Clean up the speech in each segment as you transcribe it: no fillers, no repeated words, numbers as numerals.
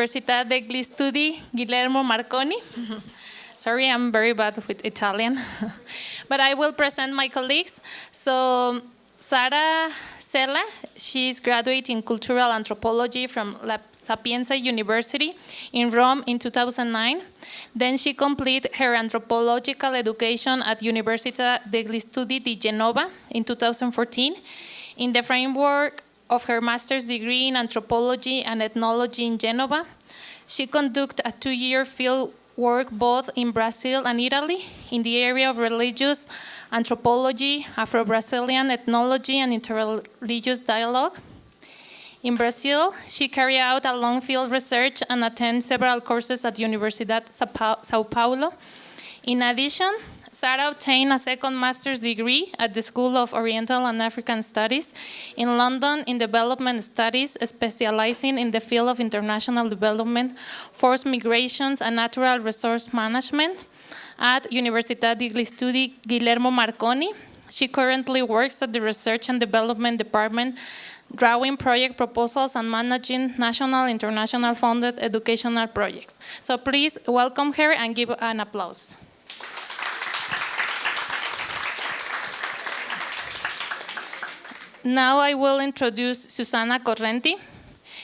Universidad degli Studi Guillermo Marconi. Sorry, I'm very bad with Italian. But I will present my colleagues. So, Sara Sella, she's graduate in cultural anthropology from La Sapienza University in Rome in 2009. Then she completed her anthropological education at Università degli Studi di Genova in 2014 in the framework of her master's degree in anthropology and ethnology in Genova. She conducted a 2-year field work both in Brazil and Italy in the area of religious anthropology, Afro-Brazilian ethnology, and interreligious dialogue. In Brazil, she carried out a long field research and attended several courses at Universidad São Paulo. In addition, Sara obtained a second master's degree at the School of Oriental and African Studies in London in development studies, specializing in the field of international development, forced migrations, and natural resource management at Università degli Studi Guillermo Marconi. She currently works at the Research and Development Department, drawing project proposals and managing national, international funded educational projects. So please welcome her and give an applause. Now I will introduce Susana Correnti.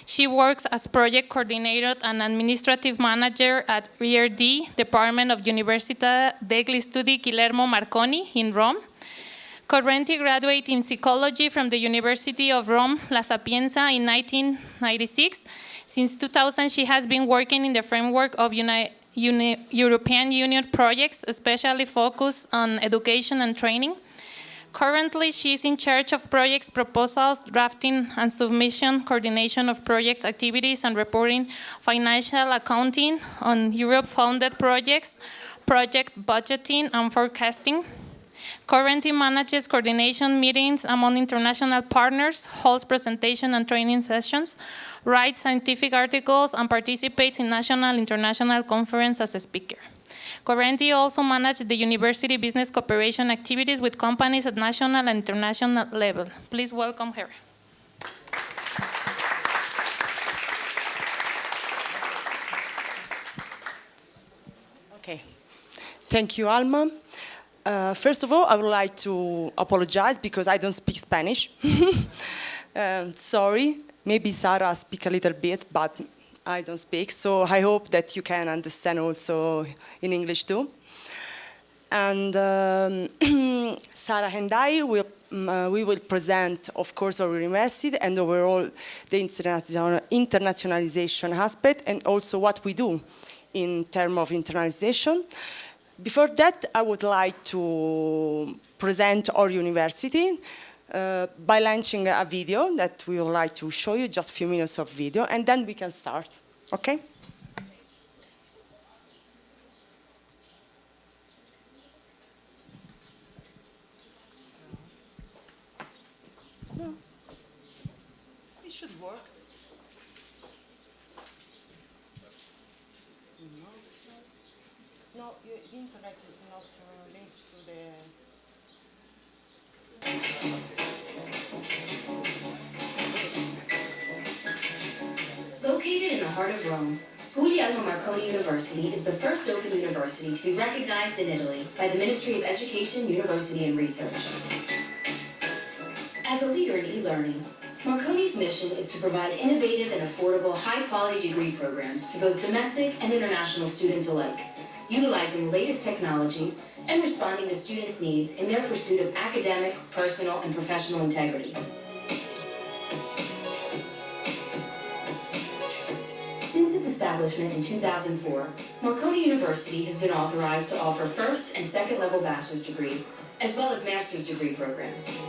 She works as project coordinator and administrative manager at ERD, Department of Università degli Studi Guillermo Marconi in Rome. Correnti graduated in psychology from the University of Rome, La Sapienza in 1996. Since 2000, she has been working in the framework of European Union projects, especially focused on education and training. Currently, she is in charge of projects, proposals, drafting and submission, coordination of project activities and reporting, financial accounting on Europe-funded projects, project budgeting and forecasting. Currently manages coordination meetings among international partners, holds presentation and training sessions, writes scientific articles, and participates in national and international conferences as a speaker. Correnti also managed the university business cooperation activities with companies at national and international level. Please welcome her. Okay. Thank you, Alma. First of all, I would like to apologize because I don't speak Spanish. Sorry, maybe Sarah speaks a little bit, but I don't speak, so I hope that you can understand also in English too. And Sarah and I we will present, of course, our university and overall the internationalization aspect and also what we do in terms of internationalization. Before that, I would like to present our university by launching a video that we would like to show you, just a few minutes of video, and then we can start, okay? No. It should work. No, the internet is not linked to the... Located in the heart of Rome, Marconi University is the first open university to be recognized in Italy by the Ministry of Education, University and Research. As a leader in e-learning, Marconi's mission is to provide innovative and affordable high-quality degree programs to both domestic and international students alike, utilizing the latest technologies and responding to students' needs in their pursuit of academic, personal, and professional integrity. Since its establishment in 2004, Marconi University has been authorized to offer first and second level bachelor's degrees, as well as master's degree programs.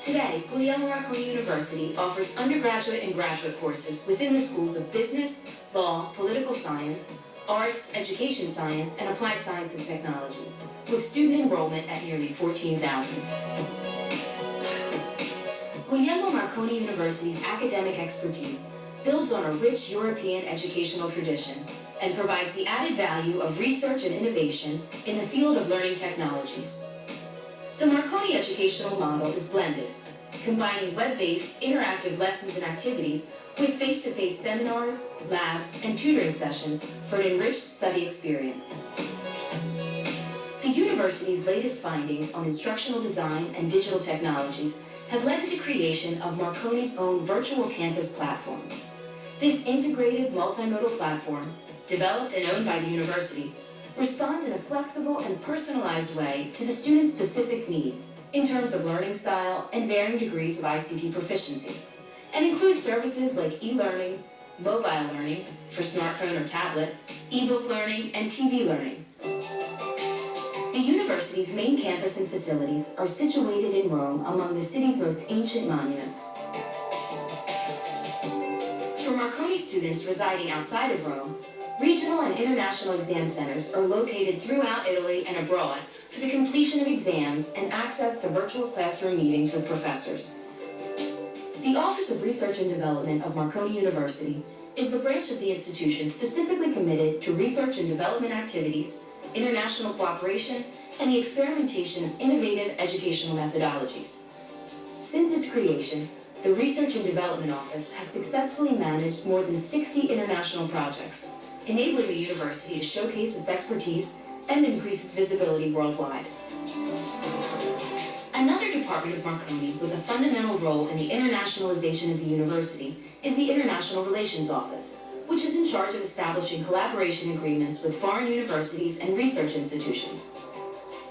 Today, Marconi University offers undergraduate and graduate courses within the schools of business, law, political science, arts, education science, and applied science and technologies, with student enrollment at nearly 14,000. Guglielmo Marconi University's academic expertise builds on a rich European educational tradition and provides the added value of research and innovation in the field of learning technologies. The Marconi educational model is blended, combining web-based interactive lessons and activities with face-to-face seminars, labs, and tutoring sessions for an enriched study experience. The university's latest findings on instructional design and digital technologies have led to the creation of Marconi's own virtual campus platform. This integrated multimodal platform, developed and owned by the university, responds in a flexible and personalized way to the students' specific needs in terms of learning style and varying degrees of ICT proficiency, and includes services like e-learning, mobile learning for smartphone or tablet, e-book learning, and TV learning. The university's main campus and facilities are situated in Rome among the city's most ancient monuments. For Marconi students residing outside of Rome, regional and international exam centers are located throughout Italy and abroad for the completion of exams and access to virtual classroom meetings with professors. The Office of Research and Development of Marconi University is the branch of the institution specifically committed to research and development activities, international cooperation, and the experimentation of innovative educational methodologies. Since its creation, the Research and Development Office has successfully managed more than 60 international projects, enabling the university to showcase its expertise and increase its visibility worldwide. Another department of Marconi with a fundamental role in the internationalization of the university is the International Relations Office, which is in charge of establishing collaboration agreements with foreign universities and research institutions.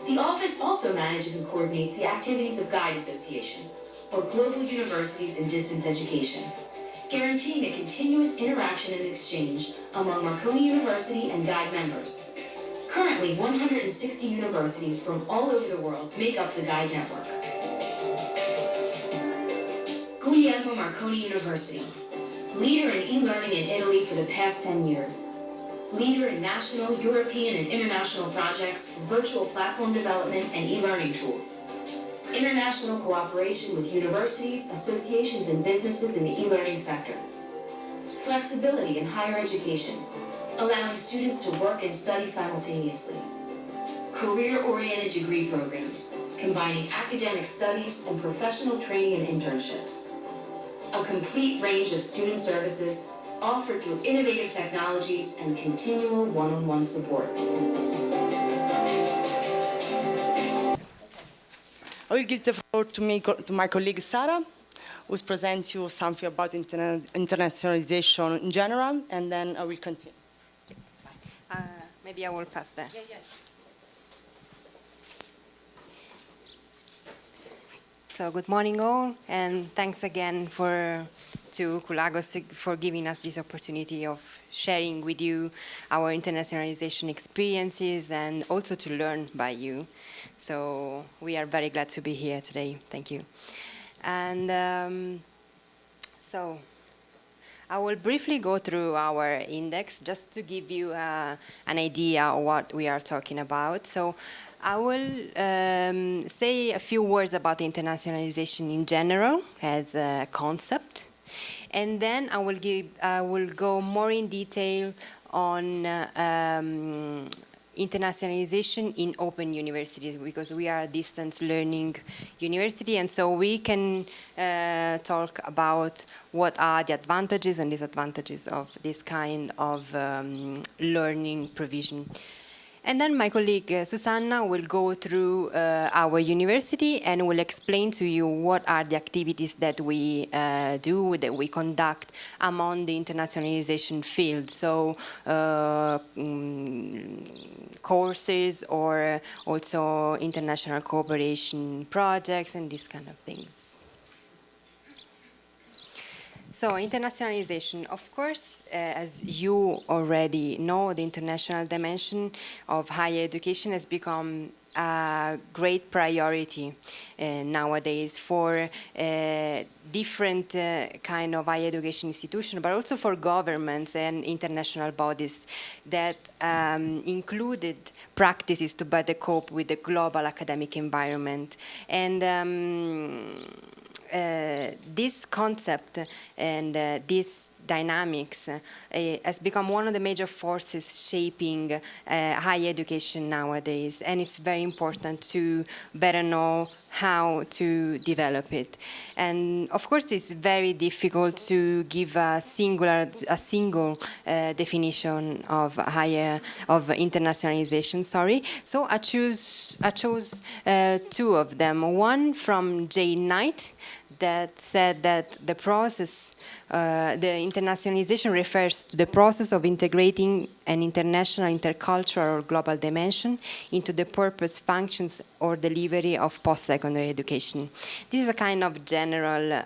The office also manages and coordinates the activities of Guide Association, or Global Universities in Distance Education, guaranteeing a continuous interaction and exchange among Marconi University and Guide members. Currently, 160 universities from all over the world make up the Guide network. Guglielmo Marconi University, leader in e-learning in Italy for the past 10 years. Leader in national, European, and international projects for virtual platform development and e-learning tools. International cooperation with universities, associations, and businesses in the e-learning sector. Flexibility in higher education, allowing students to work and study simultaneously. Career-oriented degree programs, combining academic studies and professional training and internships. A complete range of student services offered through innovative technologies and continual one-on-one support. I will give the floor to my colleague Sara, who will present you something about internationalization in general, and then I will continue. Maybe I will pass that. Yes. So good morning all, and thanks again to CULagos for giving us this opportunity of sharing with you our internationalization experiences and also to learn by you. So we are very glad to be here today. Thank you. And so I will briefly go through our index just to give you an idea of what we are talking about. So I will say a few words about internationalization in general as a concept, and then I will go more in detail on internationalization in open universities, because we are a distance learning university, and so we can talk about what are the advantages and disadvantages of this kind of learning provision. And then my colleague Susanna will go through our university and will explain to you what are the activities that we do, that we conduct among the internationalization field. So courses or also international cooperation projects and these kind of things. So internationalization, of course, as you already know, the international dimension of higher education has become a great priority nowadays for different kind of higher education institutions, but also for governments and international bodies that included practices to better cope with the global academic environment. And this concept and this dynamics has become one of the major forces shaping higher education nowadays, and it's very important to better know how to develop it. And of course, it's very difficult to give a single definition of internationalization. Sorry, so I chose two of them. One from Jay Knight, that said that the process, the internationalization refers to the process of integrating an international, intercultural, or global dimension into the purpose, functions, or delivery of post-secondary education. This is a kind of general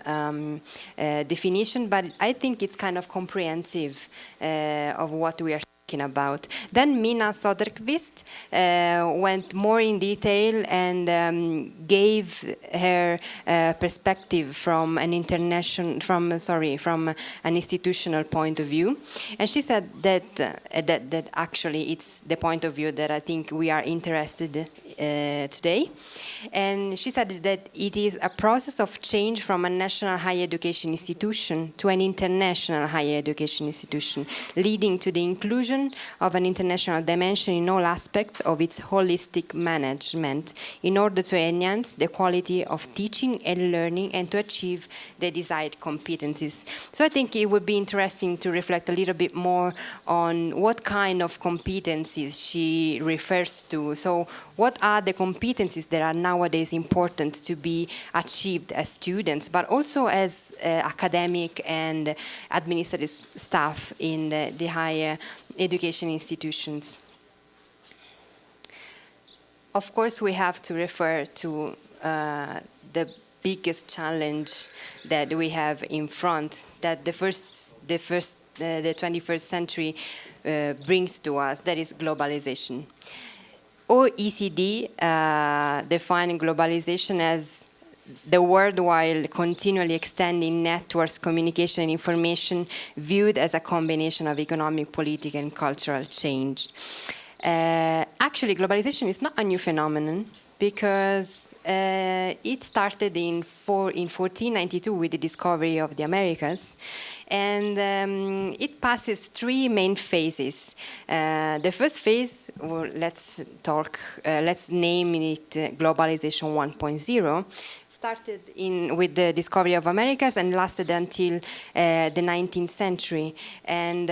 definition, but I think it's kind of comprehensive of what we are about. Then Mina Soderqvist went more in detail and gave her perspective from an institutional point of view, and she said that actually it's the point of view that I think we are interested today. And she said that it is a process of change from a national higher education institution to an international higher education institution, leading to the inclusion of an international dimension in all aspects of its holistic management in order to enhance the quality of teaching and learning and to achieve the desired competencies. So I think it would be interesting to reflect a little bit more on what kind of competencies she refers to. So what are the competencies that are nowadays important to be achieved as students, but also as academic and administrative staff in the higher education institutions? Of course, we have to refer to the biggest challenge that we have in front, that the 21st century brings to us, that is globalization. OECD defined globalization as the world while continually extending networks, communication, and information viewed as a combination of economic, political, and cultural change. Actually, globalization is not a new phenomenon because it started in 1492 with the discovery of the Americas, and it passes three main phases. The first phase, well, let's name it globalization 1.0. Started with the discovery of Americas and lasted until the 19th century. And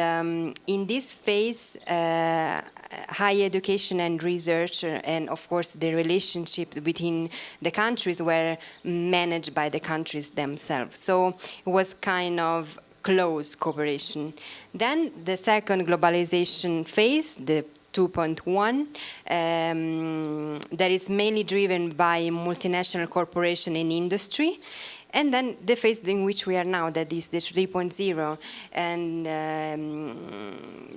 in this phase, higher education and research, and of course the relationships between the countries were managed by the countries themselves. So it was kind of close cooperation. Then the second globalization phase, the 2.1, that is mainly driven by multinational corporation and industry. And then the phase in which we are now, that is the 3.0, and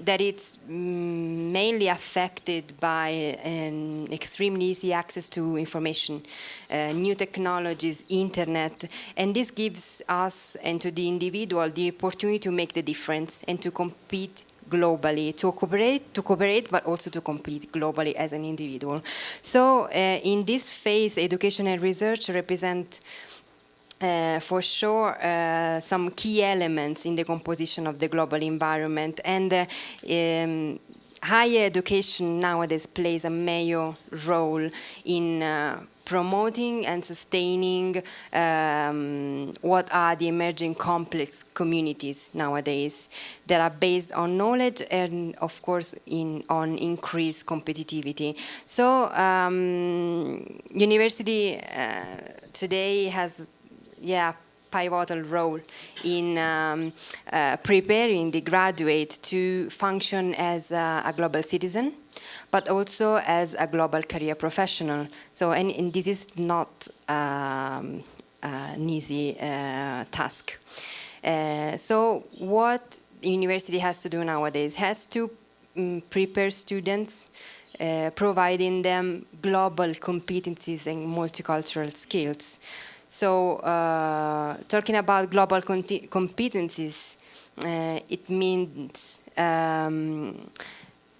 that it's mainly affected by an extremely easy access to information, new technologies, internet, and this gives us and to the individual the opportunity to make the difference and to compete globally, to cooperate, but also to compete globally as an individual. So in this phase, education and research represent for sure some key elements in the composition of the global environment, and higher education nowadays plays a major role in promoting and sustaining what are the emerging complex communities nowadays that are based on knowledge and, of course, on increased competitivity. So, university today has pivotal role in preparing the graduate to function as a global citizen, but also as a global career professional. So, and this is not an easy task. So what the university has to do nowadays has to prepare students, providing them global competencies and multicultural skills. So talking about global competencies, it means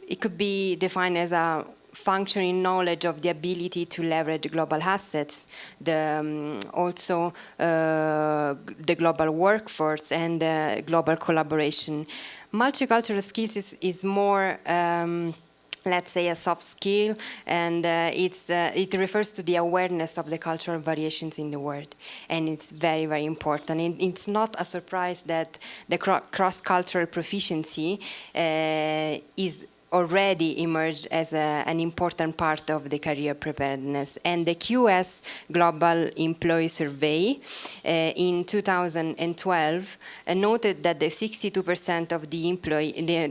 it could be defined as a functioning knowledge of the ability to leverage global assets, also the global workforce and global collaboration. Multicultural skills is more let's say a soft skill, and it refers to the awareness of the cultural variations in the world, and it's very, very important. It's not a surprise that the cross-cultural proficiency is already emerged as an important part of the career preparedness. And the QS Global Employee Survey in 2012 noted that the 62% of the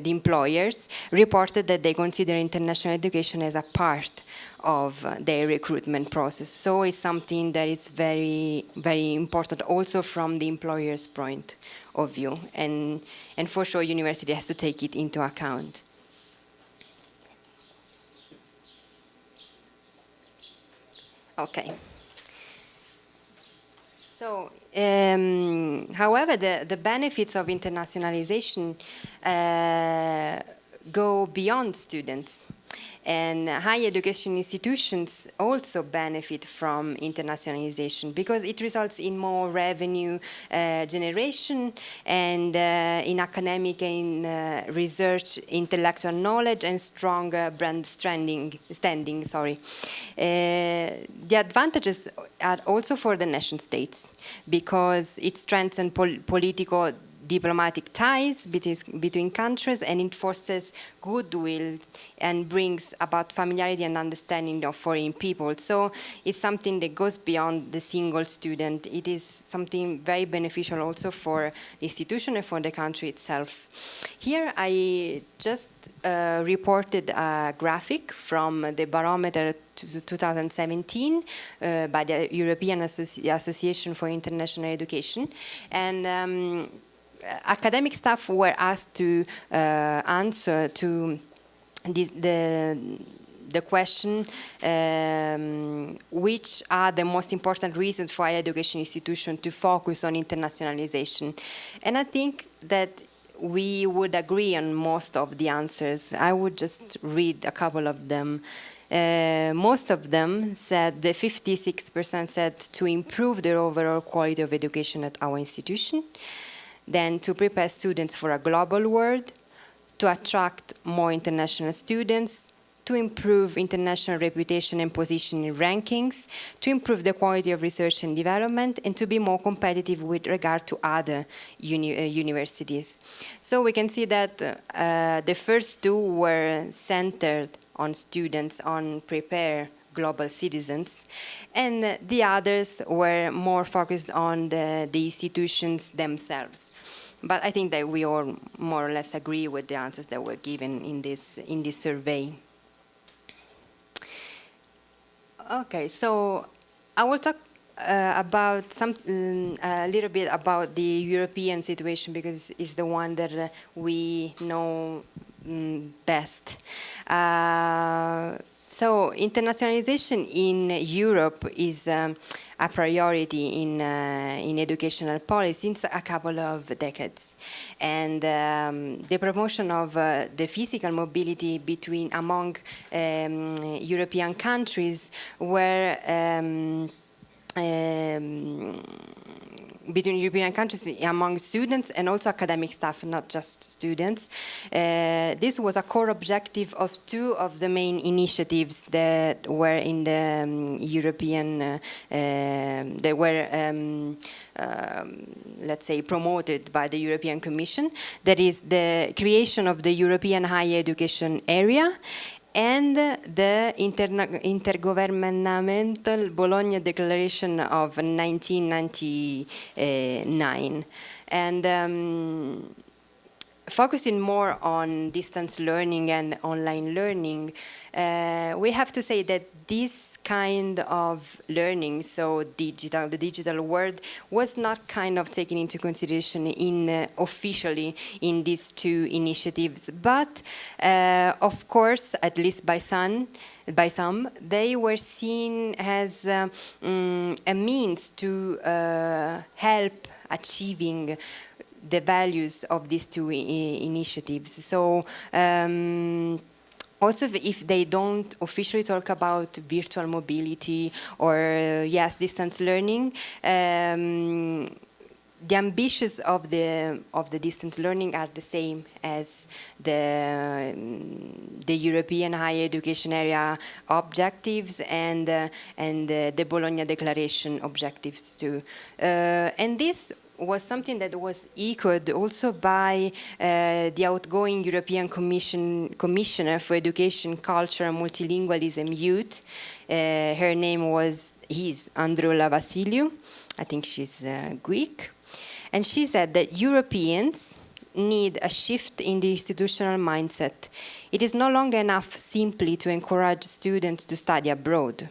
employers reported that they consider international education as a part of their recruitment process. So it's something that is very, very important also from the employer's point of view. And for sure, university has to take it into account. Okay. So, however, the benefits of internationalization go beyond students. And higher education institutions also benefit from internationalization because it results in more revenue generation and in academic and research intellectual knowledge and stronger brand standing. The advantages are also for the nation states because it strengthens political diplomatic ties between countries, and it fosters goodwill and brings about familiarity and understanding of foreign people. So it's something that goes beyond the single student. It is something very beneficial also for the institution and for the country itself. Here I just reported a graphic from the Barometer 2017 by the European Association for International Education, and academic staff were asked to answer to the question, which are the most important reasons for higher education institutions to focus on internationalization. And I think that we would agree on most of the answers. I would just read a couple of them. Most of them said, the 56% said to improve the overall quality of education at our institution, then to prepare students for a global world, to attract more international students, to improve international reputation and position in rankings, to improve the quality of research and development, and to be more competitive with regard to other universities. So we can see that the first two were centered on students, on prepare global citizens, and the others were more focused on the institutions themselves. But I think that we all more or less agree with the answers that were given in this survey. Okay, so I will talk about a little bit about the European situation because it's the one that we know best. So internationalization in Europe is a priority in educational policy since a couple of decades, and the promotion of the physical mobility among European countries between European countries among students and also academic staff, not just students. This was a core objective of two of the main initiatives that were in the European, they were, let's say, promoted by the European Commission. That is the creation of the European Higher Education Area and the Intergovernmental Bologna Declaration of 1999. And focusing more on distance learning and online learning, we have to say that this kind of learning, so the digital world, was not kind of taken into consideration officially in these two initiatives. But of course, at least by some, they were seen as a means to help achieving the values of these two initiatives. So also, if they don't officially talk about virtual mobility or yes, distance learning, the ambitions of the distance learning are the same as the European higher education area objectives and the Bologna Declaration objectives too. And this was something that was echoed also by the outgoing European Commissioner for Education, Culture and Multilingualism Youth. Her name is Androula Vassiliou. I think she's Greek. And she said that Europeans need a shift in the institutional mindset. It is no longer enough simply to encourage students to study abroad.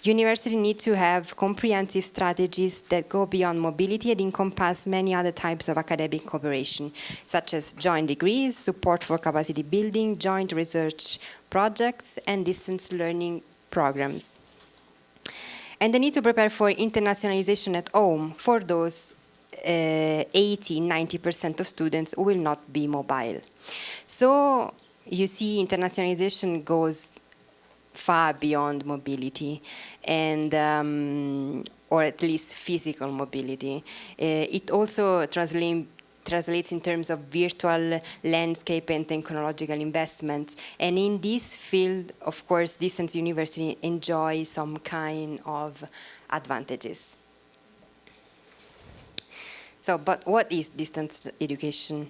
Universities need to have comprehensive strategies that go beyond mobility and encompass many other types of academic cooperation, such as joint degrees, support for capacity building, joint research projects, and distance learning programs. And they need to prepare for internationalization at home for those 80-90% of students who will not be mobile. So you see, internationalization goes far beyond mobility, and or at least physical mobility. It also translates in terms of virtual landscape and technological investment. And in this field, of course, distance university enjoy some kind of advantages. So, but what is distance education?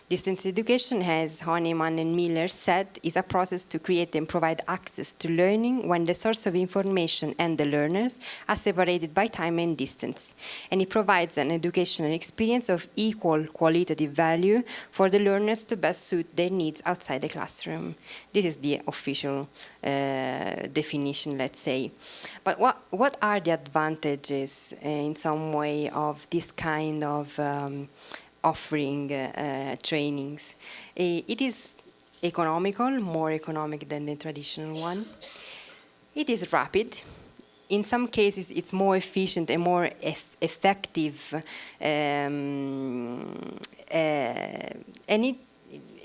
Distance education, as Hahnemann and Miller said, is a process to create and provide access to learning when the source of information and the learners are separated by time and distance. And it provides an educational experience of equal qualitative value for the learners to best suit their needs outside the classroom. This is the official definition, let's say. But what are the advantages in some way of this kind of offering trainings? It is economical, more economic than the traditional one. It is rapid. In some cases, it's more efficient and more effective,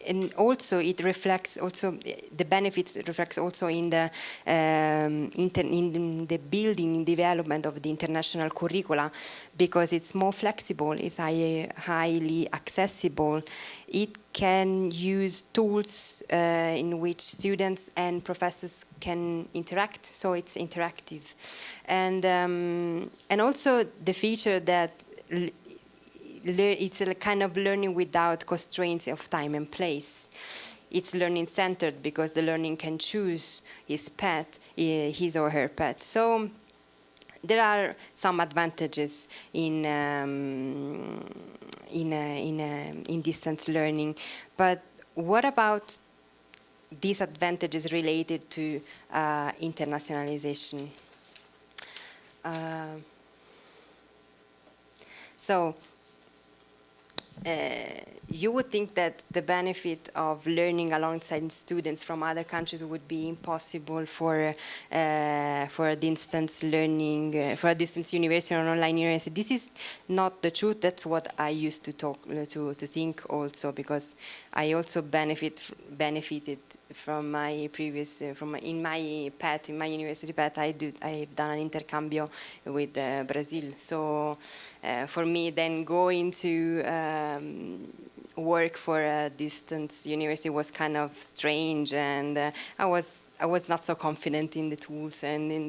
and also it reflects also the benefits. Reflects also in the in the building and development of the international curricula, because it's more flexible, it's highly accessible. It can use tools in which students and professors can interact, so it's interactive, and also the feature that it's a kind of learning without constraints of time and place. It's learning-centered because the learning can choose his path, his or her path. So there are some advantages in distance learning, but what about disadvantages related to internationalization? You would think that the benefit of learning alongside students from other countries would be impossible for a distance learning, for a distance university or an online university. This is not the truth. That's what I used to think also, because I also benefited from my previous, in my university path. I've done an intercambio with Brazil. So for me, then going to work for a distance university was kind of strange, and I was not so confident in the tools and in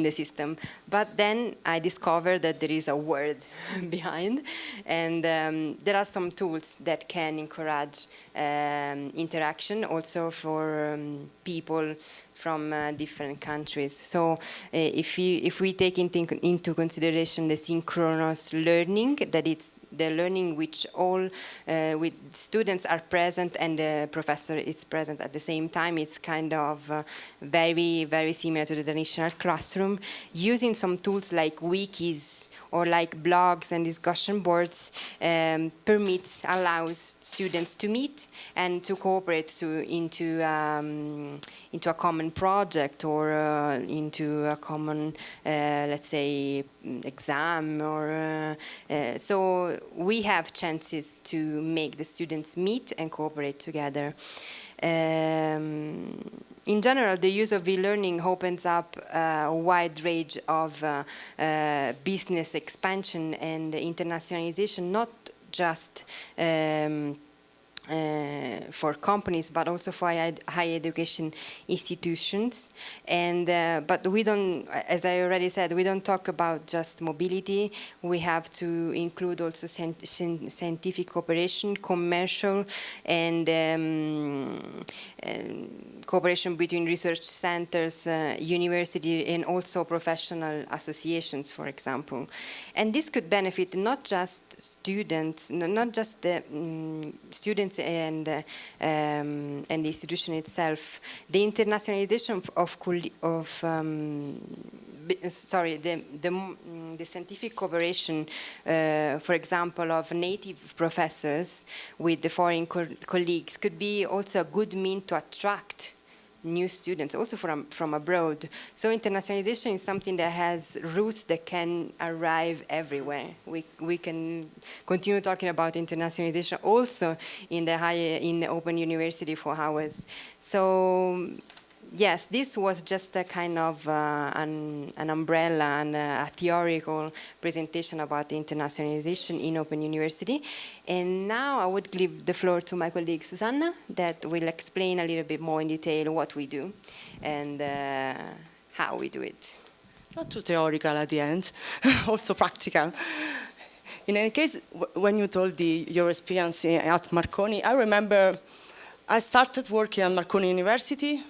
the system. But then I discovered that there is a word behind, and there are some tools that can encourage interaction also for people from different countries. So if we take into consideration the synchronous learning, that it's the learning which all with students are present and the professor is present at the same time, it's kind of very, very similar to the traditional classroom. Using some tools like wikis or like blogs and discussion boards allows students to meet and to cooperate into a common project or into a common, let's say, exam, or so we have chances to make the students meet and cooperate together. In general, the use of e-learning opens up a wide range of business expansion and internationalization, not just for companies, but also for higher education institutions. And but we don't, as I already said, we don't talk about just mobility. We have to include also scientific cooperation, commercial, and cooperation between research centers, university, and also professional associations, for example. And this could benefit not just students, not just the students and the institution itself. The internationalization the scientific cooperation, for example, of native professors with the foreign colleagues could be also a good means to attract new students, also from abroad. So internationalization is something that has roots that can arrive everywhere. We can continue talking about internationalization also in the Open University for hours. So yes, this was just a kind of an umbrella and a theoretical presentation about the internationalization in Open University. And now I would give the floor to my colleague Susanna, that will explain a little bit more in detail what we do and how we do it. Not too theoretical at the end, also practical. In any case, when you told your experience at Marconi, I remember I started working at Marconi University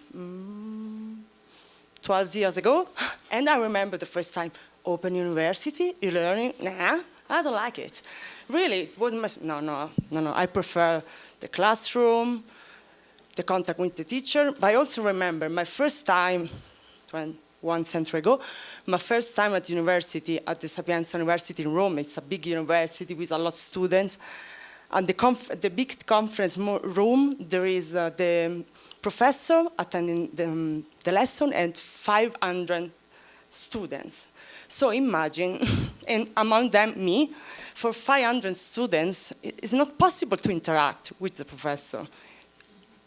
12 years ago, and I remember the first time, Open University, e-learning, nah, I don't like it. Really, it wasn't much, no, I prefer the classroom, the contact with the teacher, but I also remember my first time, 1 century ago, my first time at university, at the Sapienza University in Rome. It's a big university with a lot of students. And the big conference room, there is the professor attending the lesson and 500 students. So imagine, and among them me, for 500 students, it's not possible to interact with the professor.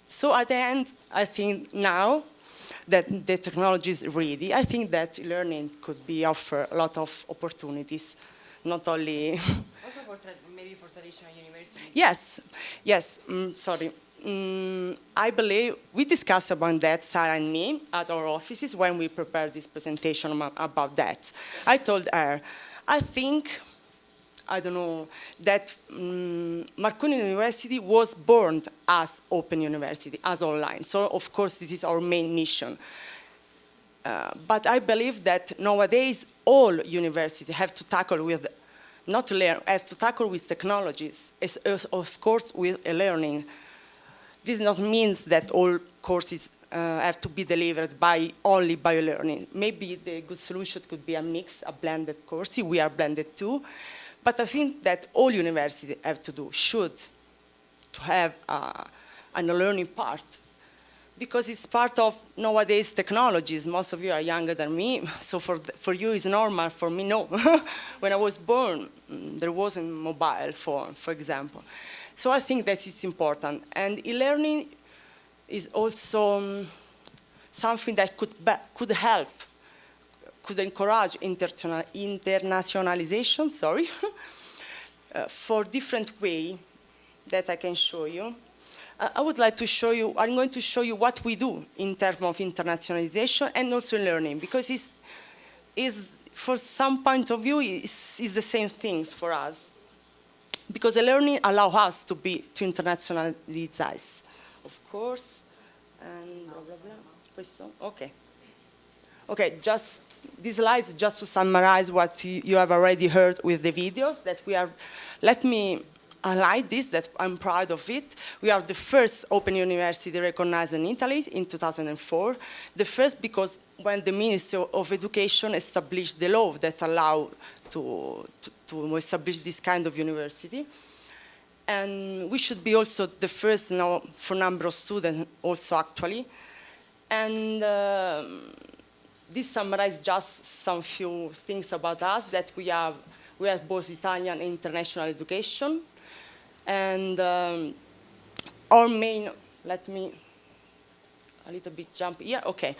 So at the end, I think now that the technology is ready, I think that learning could be offer a lot of opportunities, not only... Also maybe for traditional universities. Yes, sorry. I believe we discussed about that, Sarah and me, at our offices when we prepared this presentation about that. I told her, I think, I don't know, that Marconi University was born as open university, as online. So, of course, this is our main mission. But I believe that nowadays all universities have to tackle with, not to learn, have to tackle with technologies, as of course with learning. This does not mean that all courses have to be delivered only by learning. Maybe the good solution could be a mix, a blended course. We are blended too. But I think that all universities have to have a learning part, because it's part of nowadays technologies. Most of you are younger than me, so for you it's normal, for me no. When I was born, there wasn't mobile phone, for example. So I think that it's important. And e-learning is also something that could help, could encourage internationalization, for different way that I can show you. I would like to show you, I'm going to show you what we do in terms of internationalization and also learning, because it's for some point of view, it's the same things for us. Because learning allows us to internationalize, of course, and blah, blah, blah. Questo? Okay, just these slides just to summarize what you have already heard with the videos that we are. Let me highlight this, that I'm proud of it. We are the first open university recognized in Italy in 2004. The first because when the Ministry of Education established the law that allowed to establish this kind of university. And we should be also the first now for number of students also actually. And this summarizes just some few things about us, that we have both Italian and international education. And our main, let me a little bit jump here. Okay.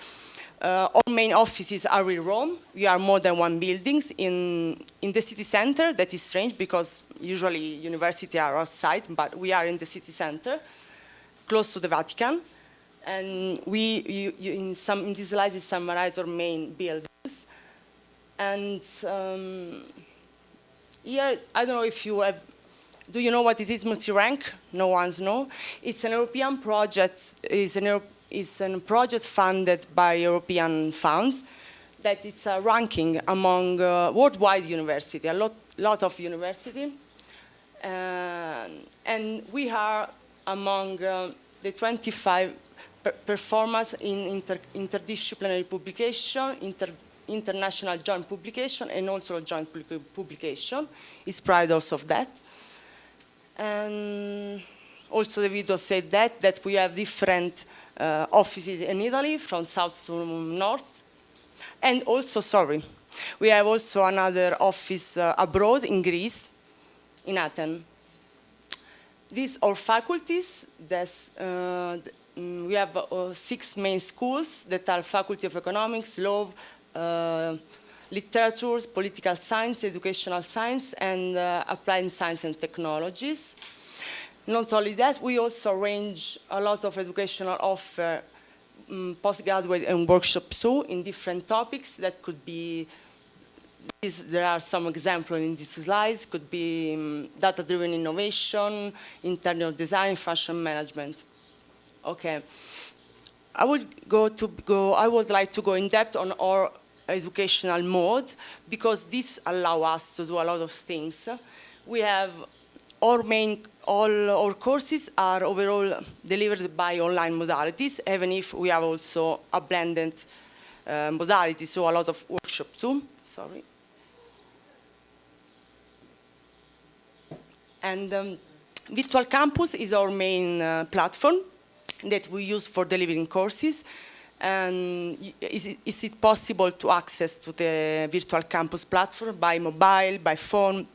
Our main offices are in Rome. We are more than one buildings in the city center. That is strange because usually universities are outside, but we are in the city center, close to the Vatican. And in this slide is summarize our main buildings. And here, I don't know if you have, do you know what it is multi-rank? No one's know. It's an European project, it's a project funded by European funds that it's a ranking among worldwide university, a lot of university. And we are among the 25 performers in interdisciplinary publication, international joint publication, and also joint publication. Is proud also of that. And also the video said that we have different offices in Italy, from south to north. And also, we have also another office abroad in Greece, in Athens. These are faculties. We have 6 main schools that are Faculty of Economics, Law, Literatures, Political Science, Educational Science, and Applied Science and Technologies. Not only that, we also arrange a lot of educational offer, postgraduate and workshops too, in different topics that could be, there are some examples in these slides, could be data-driven innovation, interior design, fashion management. Okay, I would like to go in depth on our educational mode because this allows us to do a lot of things. We have all our courses are overall delivered by online modalities, even if we have also a blended modality, so a lot of workshops too. Sorry. And Virtual Campus is our main platform that we use for delivering courses. And is it possible to access to the Virtual Campus platform by mobile, by phone,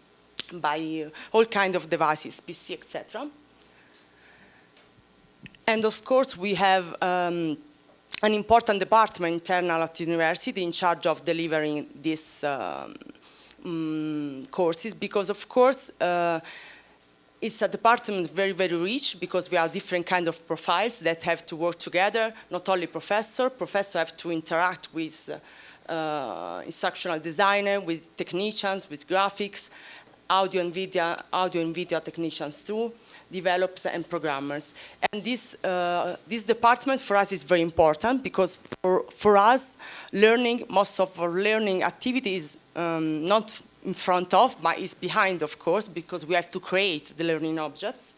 by all kinds of devices, PC, etc. And of course, we have an important department internal at the university in charge of delivering these courses because, of course, it's a department very, very rich because we have different kinds of profiles that have to work together, not only professors have to interact with instructional designer, with technicians, with graphics, audio and video technicians too, developers and programmers. And this department for us is very important because for us, most of our learning activity is not in front of, but is behind, of course, because we have to create the learning objects.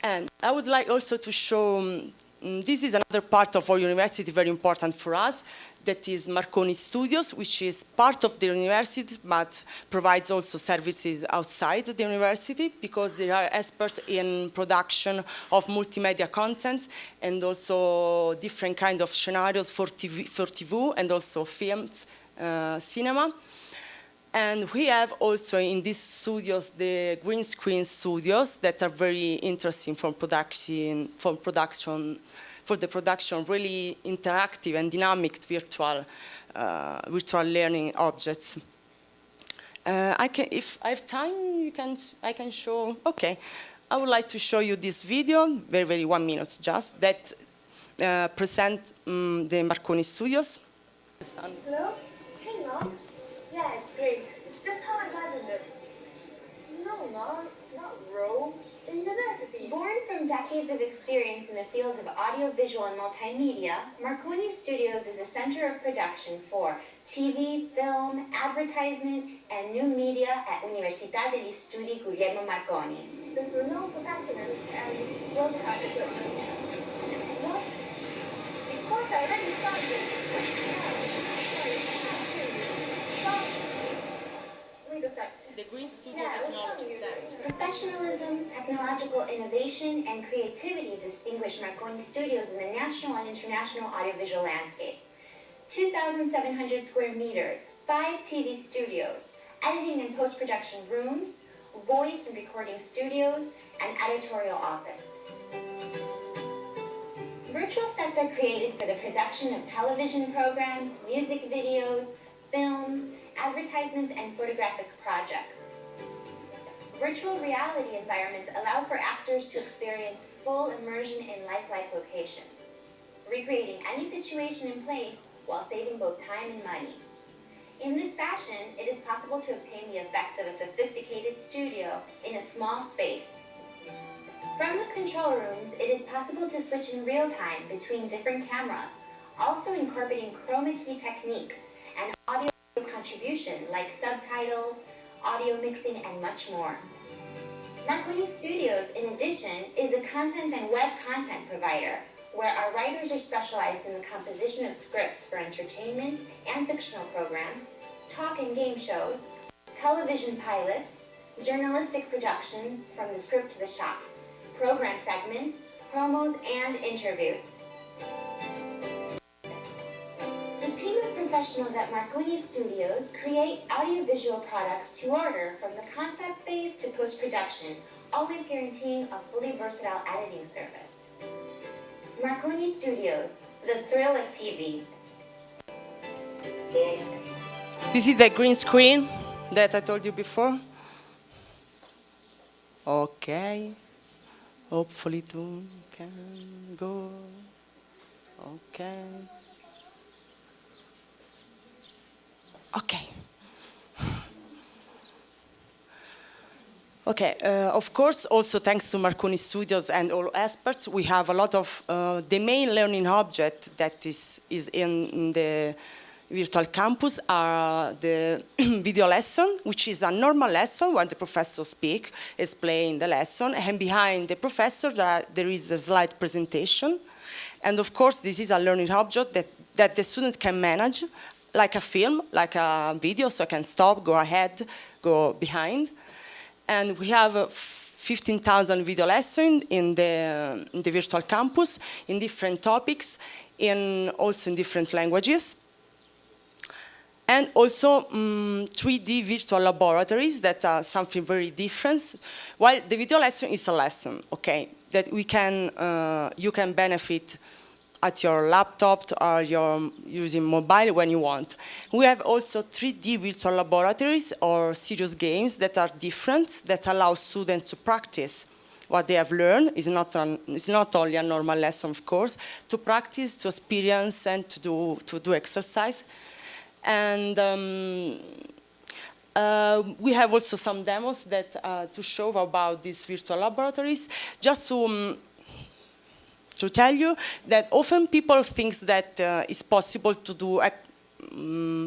And I would like also to show, this is another part of our university very important for us, that is Marconi Studios, which is part of the university, but provides also services outside the university because they are experts in production of multimedia contents and also different kinds of scenarios for TV and also films, cinema. And we have also in these studios the green screen studios that are very interesting for the production really interactive and dynamic virtual learning objects. If I have time, I can show. Okay, I would like to show you this video, very 1 minute just, that present the Marconi Studios. Hello? Hey, Mom. Yeah, it's great. It's just how I imagined it. No, Mom, not Rome. The university. Born from decades of experience in the fields of audiovisual and multimedia, Marconi Studios is a center of production for TV, film, advertisement, and new media at Università degli Studi Guglielmo Marconi. There's renowned professionals and world-class equipment. What? Of course, I already found it. Wait a sec. The Green Studio technology stand. Professionalism, technological innovation, and creativity distinguish Marconi Studios in the national and international audiovisual landscape. 2,700 square meters, 5 TV studios, editing and post-production rooms, voice and recording studios, and editorial office. Virtual sets are created for the production of television programs, music videos, films, advertisements, and photographic projects. Virtual reality environments allow for actors to experience full immersion in lifelike locations, recreating any situation in place while saving both time and money. In this fashion, it is possible to obtain the effects of a sophisticated studio in a small space. From the control rooms, it is possible to switch in real time between different cameras, also incorporating chroma key techniques and audio contribution like subtitles, audio mixing, and much more. Marconi Studios, in addition, is a content and web content provider where our writers are specialized in the composition of scripts for entertainment and fictional programs, talk and game shows, television pilots, journalistic productions from the script to the shot, program segments, promos, and interviews. The team of professionals at Marconi Studios create audiovisual products to order from the concept phase to post-production, always guaranteeing a fully versatile editing service. Marconi Studios, the thrill of TV. This is the green screen that I told you before. Okay. Hopefully two can go. Okay. Okay. Okay, of course, also thanks to Marconi Studios and all experts, we have a lot of, the main learning object that is in the virtual campus are the video lesson, which is a normal lesson where the professor speaks, explain the lesson, and behind the professor there is a slide presentation. And of course, this is a learning object that the students can manage, like a film, like a video, so I can stop, go ahead, go behind. And we have 15,000 video lessons in the virtual campus in different topics, also in different languages. And also 3D virtual laboratories that are something very different. While the video lesson is a lesson, okay, that you can benefit at your laptop or you're using mobile when you want. We have also 3D virtual laboratories or serious games that are different, that allow students to practice what they have learned. It's not only a normal lesson, of course, to practice, to experience, and to do exercise. And we have also some demos that to show about these virtual laboratories, just to tell you that often people think that it's possible to do a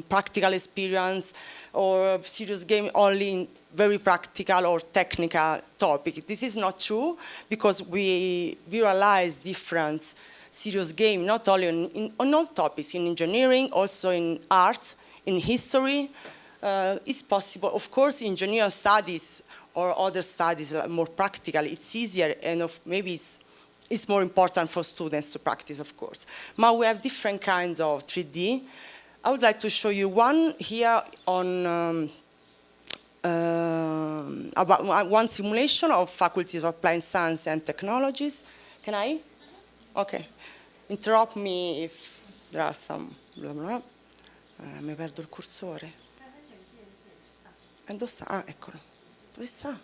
practical experience or serious game only in very practical or technical topic. This is not true, because we realize different serious game not only on all topics, in engineering, also in arts, in history. It's possible, of course, engineering studies or other studies more practical. It's easier, and maybe it's more important for students to practice, of course. But we have different kinds of 3D. I would like to show you one here on about one simulation of Faculty of Applied Science and Technologies. Can I? Okay. Interrupt me if there are some blah blah. Mi perdo il cursore. E dove sta? Ah, eccolo. Dove sta?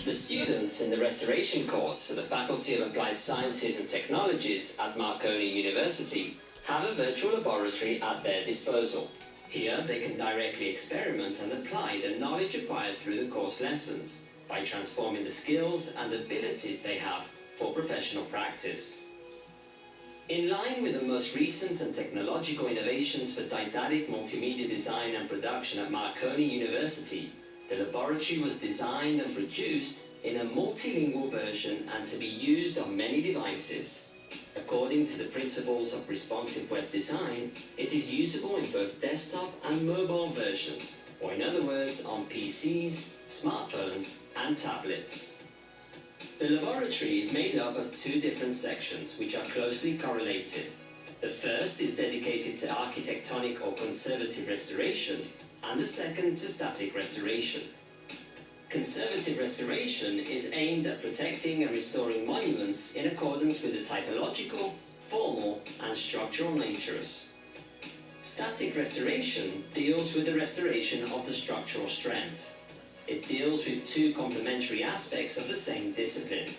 The students in the restoration course for the Faculty of Applied Sciences and Technologies at Marconi University have a virtual laboratory at their disposal. Here they can directly experiment and apply the knowledge acquired through the course lessons by transforming the skills and abilities they have for professional practice. In line with the most recent and technological innovations for didactic multimedia design and production at Marconi University, the laboratory was designed and produced in a multilingual version and to be used on many devices. According to the principles of responsive web design, it is usable in both desktop and mobile versions, or in other words, on PCs, smartphones and tablets. The laboratory is made up of two different sections which are closely correlated. The first is dedicated to architectonic or conservative restoration, and the second to static restoration. Conservative restoration is aimed at protecting and restoring monuments in accordance with the typological, formal and structural natures. Static restoration deals with the restoration of the structural strength. It deals with two complementary aspects of the same discipline.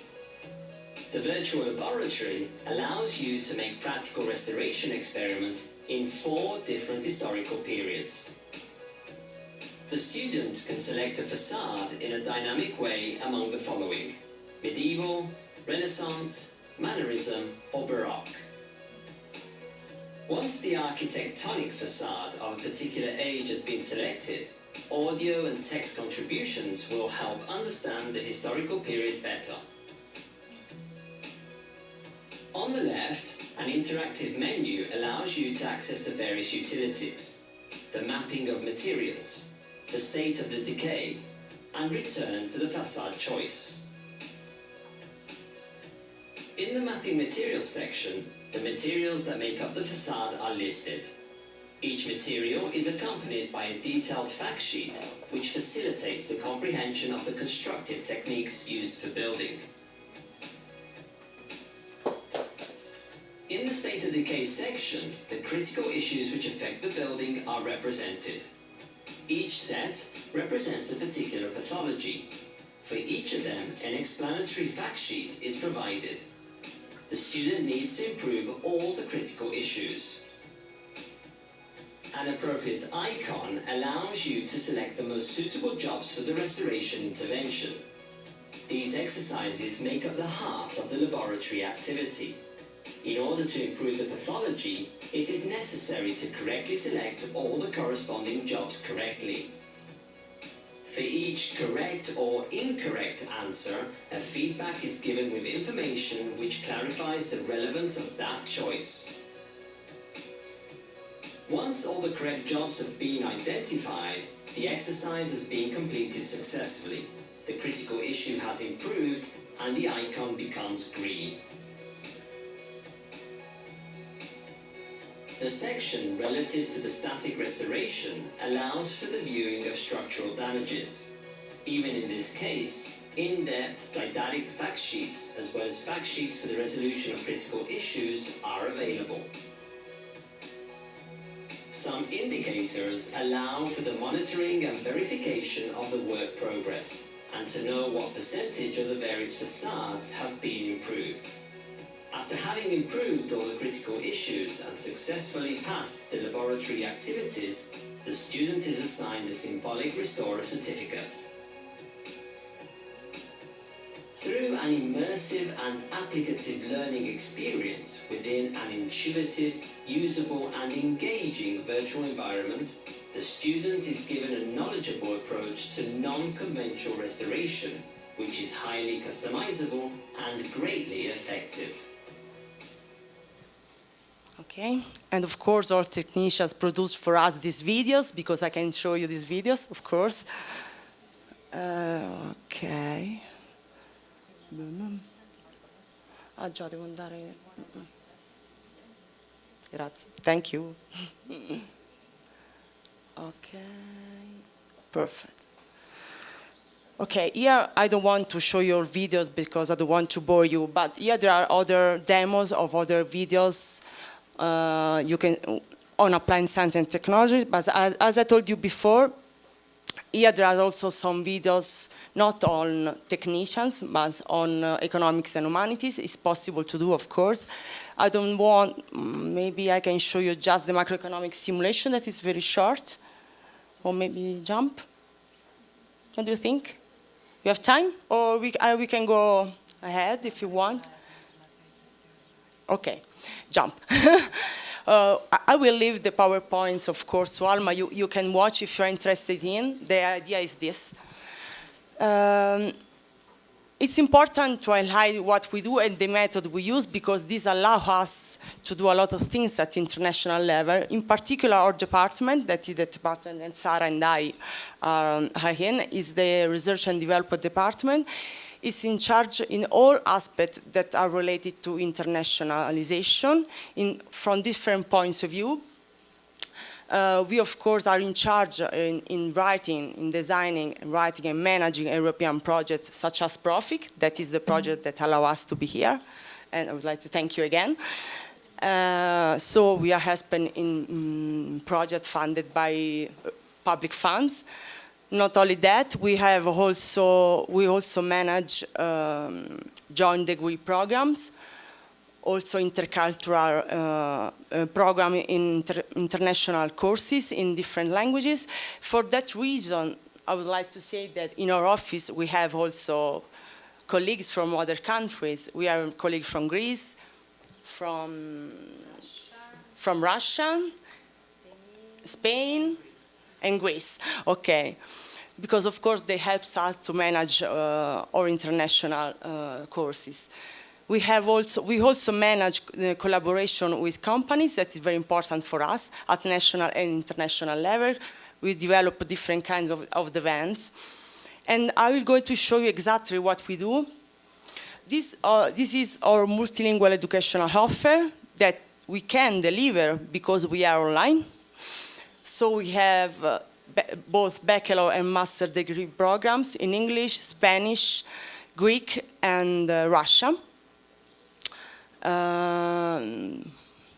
The virtual laboratory allows you to make practical restoration experiments in 4 different historical periods. The student can select a facade in a dynamic way among the following: medieval, Renaissance, Mannerism or Baroque. Once the architectonic facade of a particular age has been selected, audio and text contributions will help understand the historical period better. On the left, an interactive menu allows you to access the various utilities, the mapping of materials, the state of the decay, and return to the facade choice. In the mapping materials section, the materials that make up the facade are listed. Each material is accompanied by a detailed fact sheet which facilitates the comprehension of the constructive techniques used for building. In the state of decay section, the critical issues which affect the building are represented. Each set represents a particular pathology. For each of them, an explanatory fact sheet is provided. The student needs to improve all the critical issues. An appropriate icon allows you to select the most suitable jobs for the restoration intervention. These exercises make up the heart of the laboratory activity. In order to improve the pathology, it is necessary to correctly select all the corresponding jobs correctly. For each correct or incorrect answer, a feedback is given with information which clarifies the relevance of that choice. Once all the correct jobs have been identified, the exercise has been completed successfully. The critical issue has improved and the icon becomes green. The section relative to the static restoration allows for the viewing of structural damages. Even in this case, in-depth didactic fact sheets as well as fact sheets for the resolution of critical issues are available. Some indicators allow for the monitoring and verification of the work progress and to know what percentage of the various facades have been improved. After having improved all the critical issues and successfully passed the laboratory activities, the student is assigned a symbolic restorer certificate. Through an immersive and applicative learning experience within an intuitive, usable and engaging virtual environment, the student is given a knowledgeable approach to non-conventional restoration, which is highly customizable and greatly effective. Okay, and of course all technicians produce for us these videos because I can show you these videos, of course. Ok. Ah già, devo andare. Grazie. Thank you. Okay. Perfect. Okay, here I don't want to show your videos because I don't want to bore you, but here there are other demos of other videos you can on applied science and technology. But as I told you before, here there are also some videos not on technicians, but on economics and humanities. It's possible to do, of course. I don't want, maybe I can show you just the macroeconomic simulation that is very short, or maybe jump. What do you think? You have time? Or we can go ahead if you want. Okay, jump. I will leave the PowerPoints, of course, to Alma. You can watch if you're interested in. The idea is this. It's important to highlight what we do and the method we use, because this allows us to do a lot of things at international level. In particular, our department, that is the department that Sarah and I are in, is the Research and Development Department. It's in charge in all aspects that are related to internationalization from different points of view. We, of course, are in charge in writing, in designing, writing and managing European projects such as Profic. That is the project that allows us to be here. And I would like to thank you again. So we are helping in projects funded by public funds. Not only that, we also manage joint degree programs, also intercultural program in international courses in different languages. For that reason, I would like to say that in our office we have also colleagues from other countries. We have colleagues from Greece, from Russia, Spain, and Greece. Okay, because of course they help us to manage our international courses. We also manage collaboration with companies. That is very important for us at national and international level. We develop different kinds of events. And I will go to show you exactly what we do. This is our multilingual educational offer that we can deliver because we are online. So we have both bachelor and master degree programs in English, Spanish, Greek, and Russian.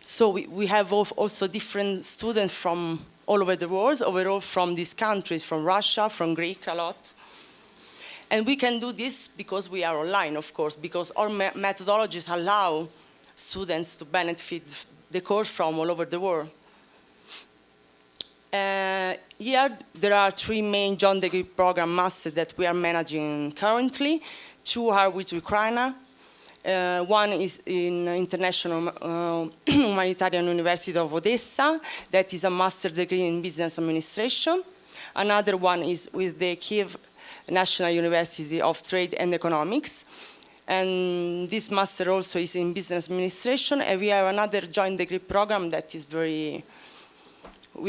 So we have also different students from all over the world, overall from these countries, from Russia, from Greek a lot. And we can do this because we are online, of course, because our methodologies allow students to benefit the course from all over the world. Here there are 3 main joint degree program masters that we are managing currently. 2 are with Ukraine. One is in International Humanitarian University of Odessa, that is a master degree in business administration. Another one is with the Kiev National University of Trade and Economics. And this master also is in business administration. And we have another joint degree program that is we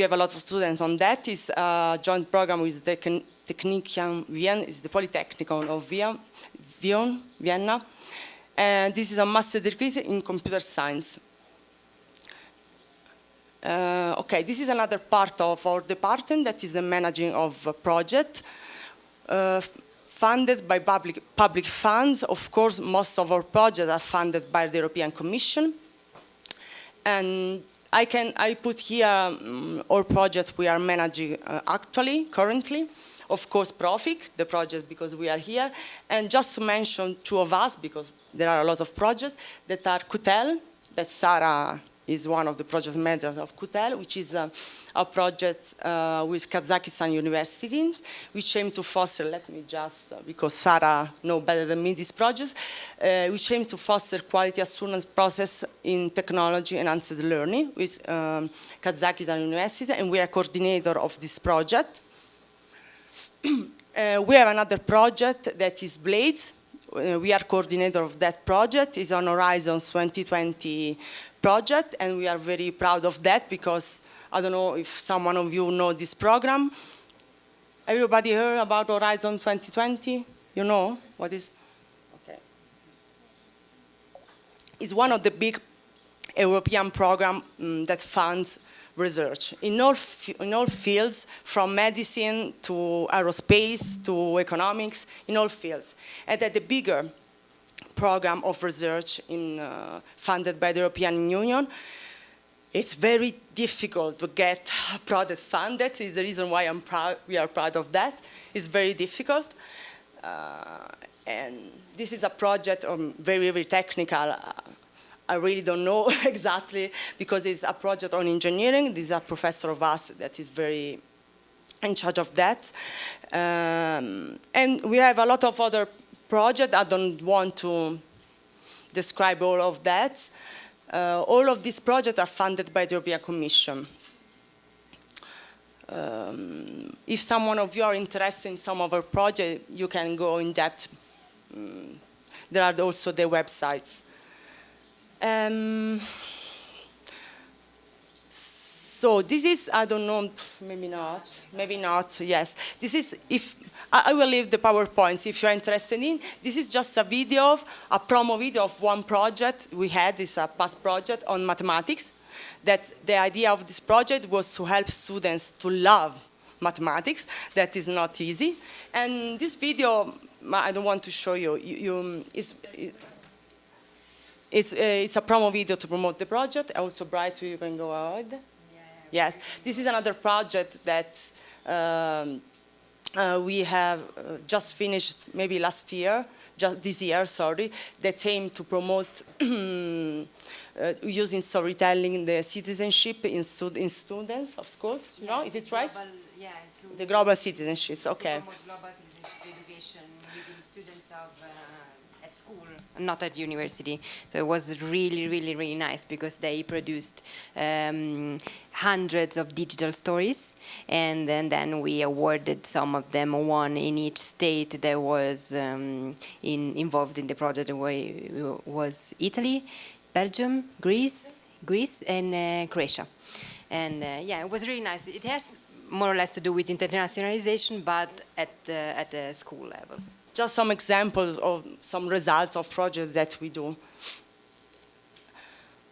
have a lot of students on that. It's a joint program with the Technician Vienna, is the Polytechnicon of Vienna. And this is a master degree in computer science. Okay, this is another part of our department, that is the managing of a project funded by public funds. Of course, most of our projects are funded by the European Commission. And I put here our project we are managing currently. Of course, Profic, the project, because we are here. And just to mention 2 of us, because there are a lot of projects, that are CULagos, that Sarah is one of the project managers of CULagos, which is a project with Kazakhstan universities, which aim to foster, let me just, because Sarah knows better than me this project, which aim to foster quality assurance process in technology and enhanced learning with Kazakhstan University, and we are coordinator of this project. We have another project that is Blades. We are coordinator of that project. It's on Horizon 2020 project, and we are very proud of that because I don't know if someone of you know this program. Everybody heard about Horizon 2020? You know what is? Okay. It's one of the big European programs that funds research in all fields, from medicine to aerospace to economics, in all fields. And that the bigger program of research funded by the European Union, it's very difficult to get a project funded. Is the reason why we are proud of that. It's very difficult. And this is a project very, very technical. I really don't know exactly, because it's a project on engineering. This is a professor of us that is very in charge of that. And we have a lot of other projects. I don't want to describe all of that. All of these projects are funded by the European Commission. If someone of you are interested in some of our projects, you can go in depth there are also the websites. So this is, I don't know, maybe not, yes. This is, if I will leave the PowerPoints if you're interested in. This is just a video, a promo video of one project we had, it's a past project on mathematics. That the idea of this project was to help students to love mathematics. That is not easy. And this video, I don't want to show you, it's a promo video to promote the project. Also, Bright, you can go ahead. Yes, this is another project that we have just finished maybe last year, just this year, sorry, that aim to promote using storytelling the citizenship in students of schools, you know, is it right? Global, yeah, the global citizenships, okay. To promote global citizenship education within students of at school, not at university. So it was really, really, really nice because they produced hundreds of digital stories, and then we awarded some of them, one in each state that was involved in the project. Was Italy, Belgium, Greece, and Croatia. And yeah, it was really nice. It has more or less to do with internationalization, but at the school level. Just some examples of some results of projects that we do.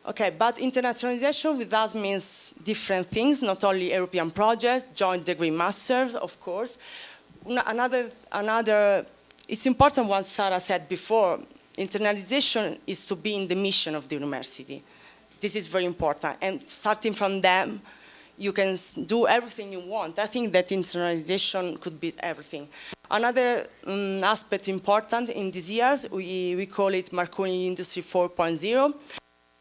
Okay, but internationalization with us means different things, not only European projects, joint degree masters, of course. Another, it's important what Sarah said before, internationalization is to be in the mission of the university. This is very important, and starting from them, you can do everything you want. I think that internationalization could be everything. Another aspect important in these years, we call it Marconi Industry 4.0.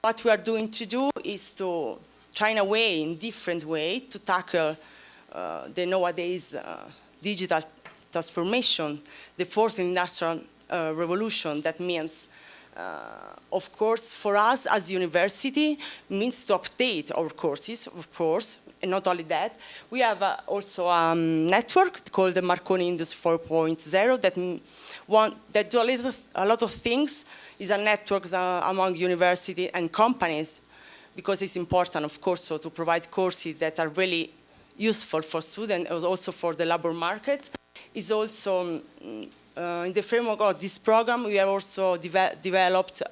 What we are doing to do is to try in a way, in different way, to tackle the nowadays digital transformation, the fourth industrial revolution. That means, of course, for us as university, means to update our courses, of course, and not only that. We have also a network called the Marconi Industry 4.0 that do a lot of things. Is a network among university and companies, because it's important, of course, so to provide courses that are really useful for students, also for the labor market. Is also in the framework of this program, we have also developed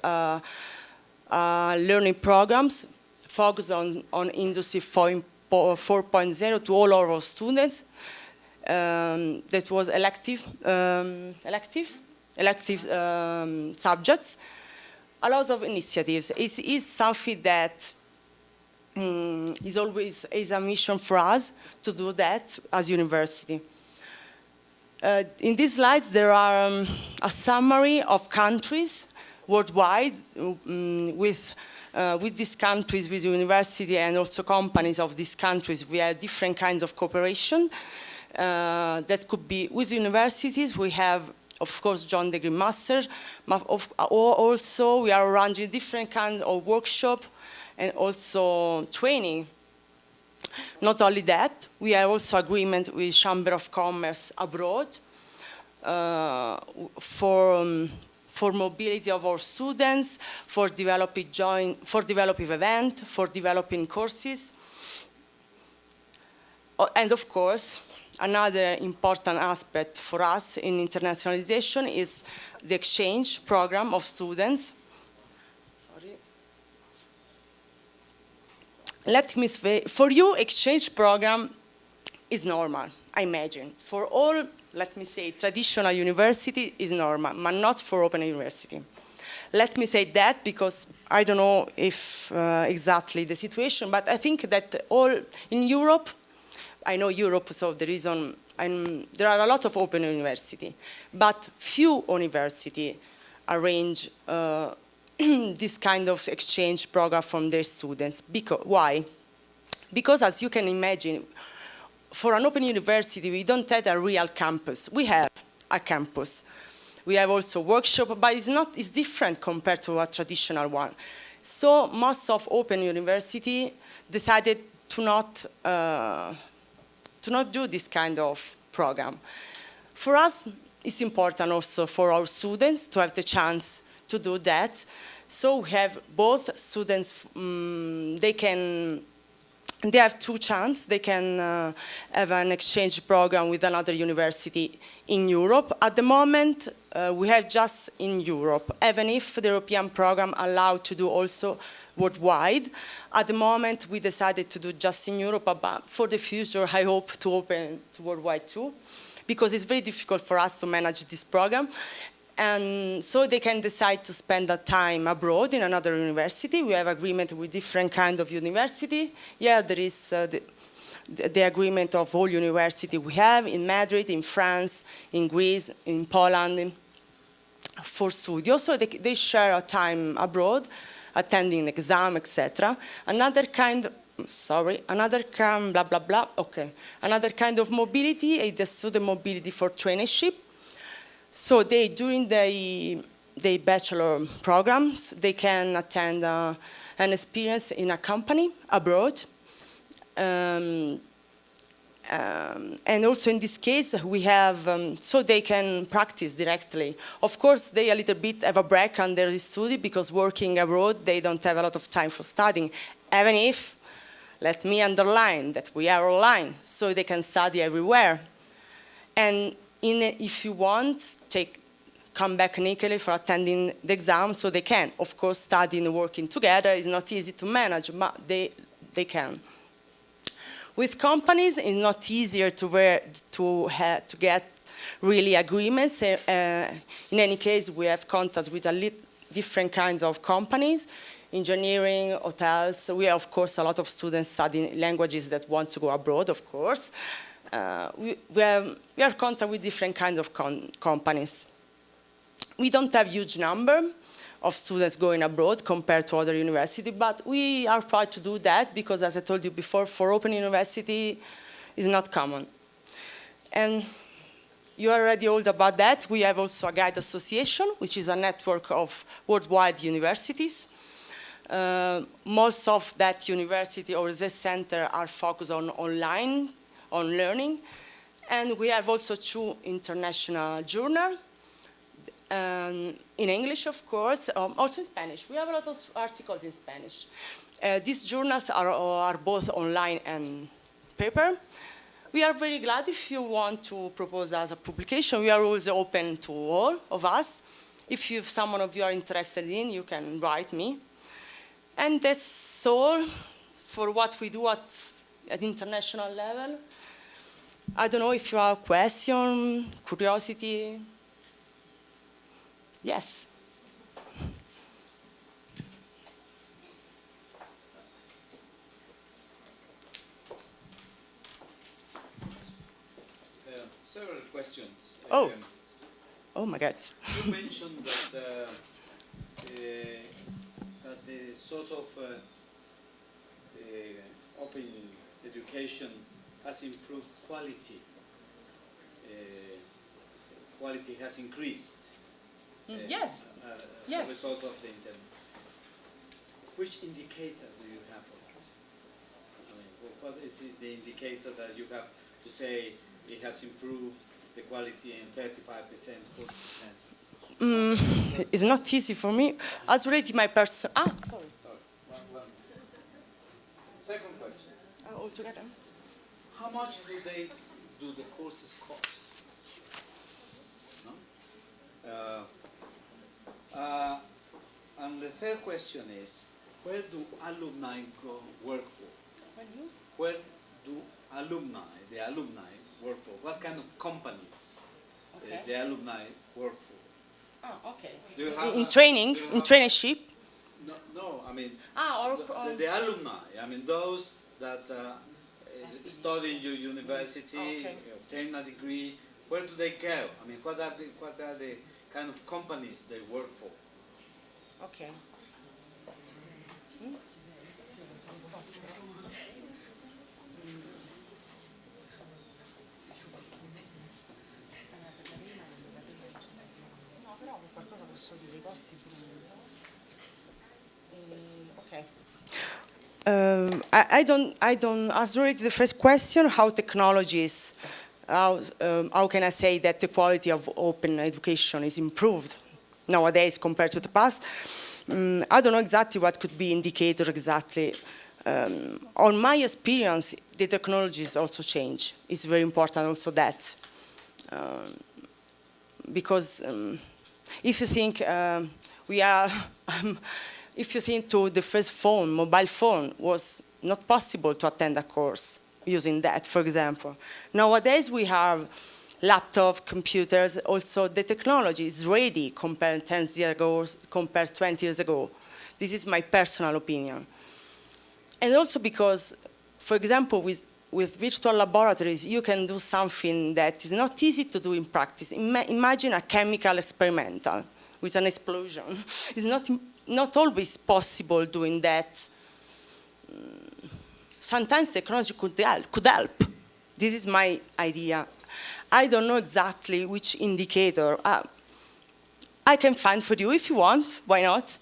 learning programs focused on Industry 4.0 to all our students. That was elective subjects. A lot of initiatives. It is something that is always a mission for us to do that as university. In these slides, there are a summary of countries worldwide with these countries, with university and also companies of these countries. We have different kinds of cooperation that could be with universities. We have, of course, joint degree masters. Also, we are arranging different kinds of workshops and also training. Not only that, we have also agreement with Chamber of Commerce abroad for mobility of our students, for developing events, for developing courses. And of course, another important aspect for us in internationalization is the exchange program of students. Let me say, for you, exchange program is normal, I imagine. For all, let me say, traditional university is normal, but not for open university. Let me say that because I don't know if exactly the situation, but I think that all in Europe, I know Europe, so the reason, there are a lot of open university, but few university arrange this kind of exchange program from their students. Why? Because as you can imagine, for an open university, we don't have a real campus. We have a campus. We have also workshop, but it's different compared to a traditional one. So most of open university decided to not do this kind of program. For us, it's important also for our students to have the chance to do that. So we have both students, they have two chances. They can have an exchange program with another university in Europe. At the moment, we have just in Europe, even if the European program allowed to do also worldwide. At the moment, we decided to do just in Europe, but for the future, I hope to open to worldwide too, because it's very difficult for us to manage this program. And so they can decide to spend that time abroad in another university. We have agreement with different kind of university. Yeah, there is the agreement of all university we have in Madrid, in France, in Greece, in Poland, for studio. So they share a time abroad, attending exam, etc. Another kind of mobility is the student mobility for traineeship. So during the bachelor programs, they can attend an experience in a company abroad. And also in this case, we have, so they can practice directly. Of course, they a little bit have a break on their study because working abroad, they don't have a lot of time for studying. Even if, let me underline that we are online, so they can study everywhere. And if you want, come back in Italy for attending the exam, so they can. Of course, studying and working together is not easy to manage, but they can. With companies, it's not easier to get really agreements. In any case, we have contact with different kinds of companies, engineering, hotels. We have, of course, a lot of students studying languages that want to go abroad, of course. We are contact with different kinds of companies. We don't have huge number of students going abroad compared to other universities, but we are proud to do that because, as I told you before, for open university is not common. And you already heard about that. We have also a guide association, which is a network of worldwide universities. Most of that university or research center are focused on online, on learning. And we have also 2 international journals, in English, of course, also in Spanish. We have a lot of articles in Spanish. These journals are both online and paper. We are very glad if you want to propose us a publication. We are always open to all of us. If someone of you are interested in, you can write me. And that's all for what we do at international level. I don't know if you have a question, curiosity. Yes. Several questions. Oh my God. You mentioned that the sort of open education has improved quality. Quality has increased. Yes. As a result of the internet. Which indicator do you have for that? I mean, what is the indicator that you have to say it has improved the quality in 35%, 40%? It's not easy for me. As already my person. Sorry. One. Second question. All together. How much do the courses cost? No? And the third question is, where do alumni work for? Where do the alumni work for? What kind of companies the alumni work for? Okay. Do you have in traineeship? No, I mean, the alumni, I mean, those that study in your university, obtain a degree, where do they go? I mean, what are the kind of companies they work for? Okay. Okay. I don't. As already the first question, how technologies how can I say that the quality of open education is improved nowadays compared to the past? I don't know exactly what could be indicator exactly. On my experience, the technologies also change. It's very important also that. Because if you think if you think to the first phone, mobile phone, was not possible to attend a course using that, for example. Nowadays we have laptop, computers, also the technology is ready compared 10 years ago, compared 20 years ago. This is my personal opinion. And also because, for example, with virtual laboratories, you can do something that is not easy to do in practice. Imagine a chemical experimental with an explosion. It's not always possible doing that. Sometimes technology could help. This is my idea. I don't know exactly which indicator. I can find for you if you want, why not?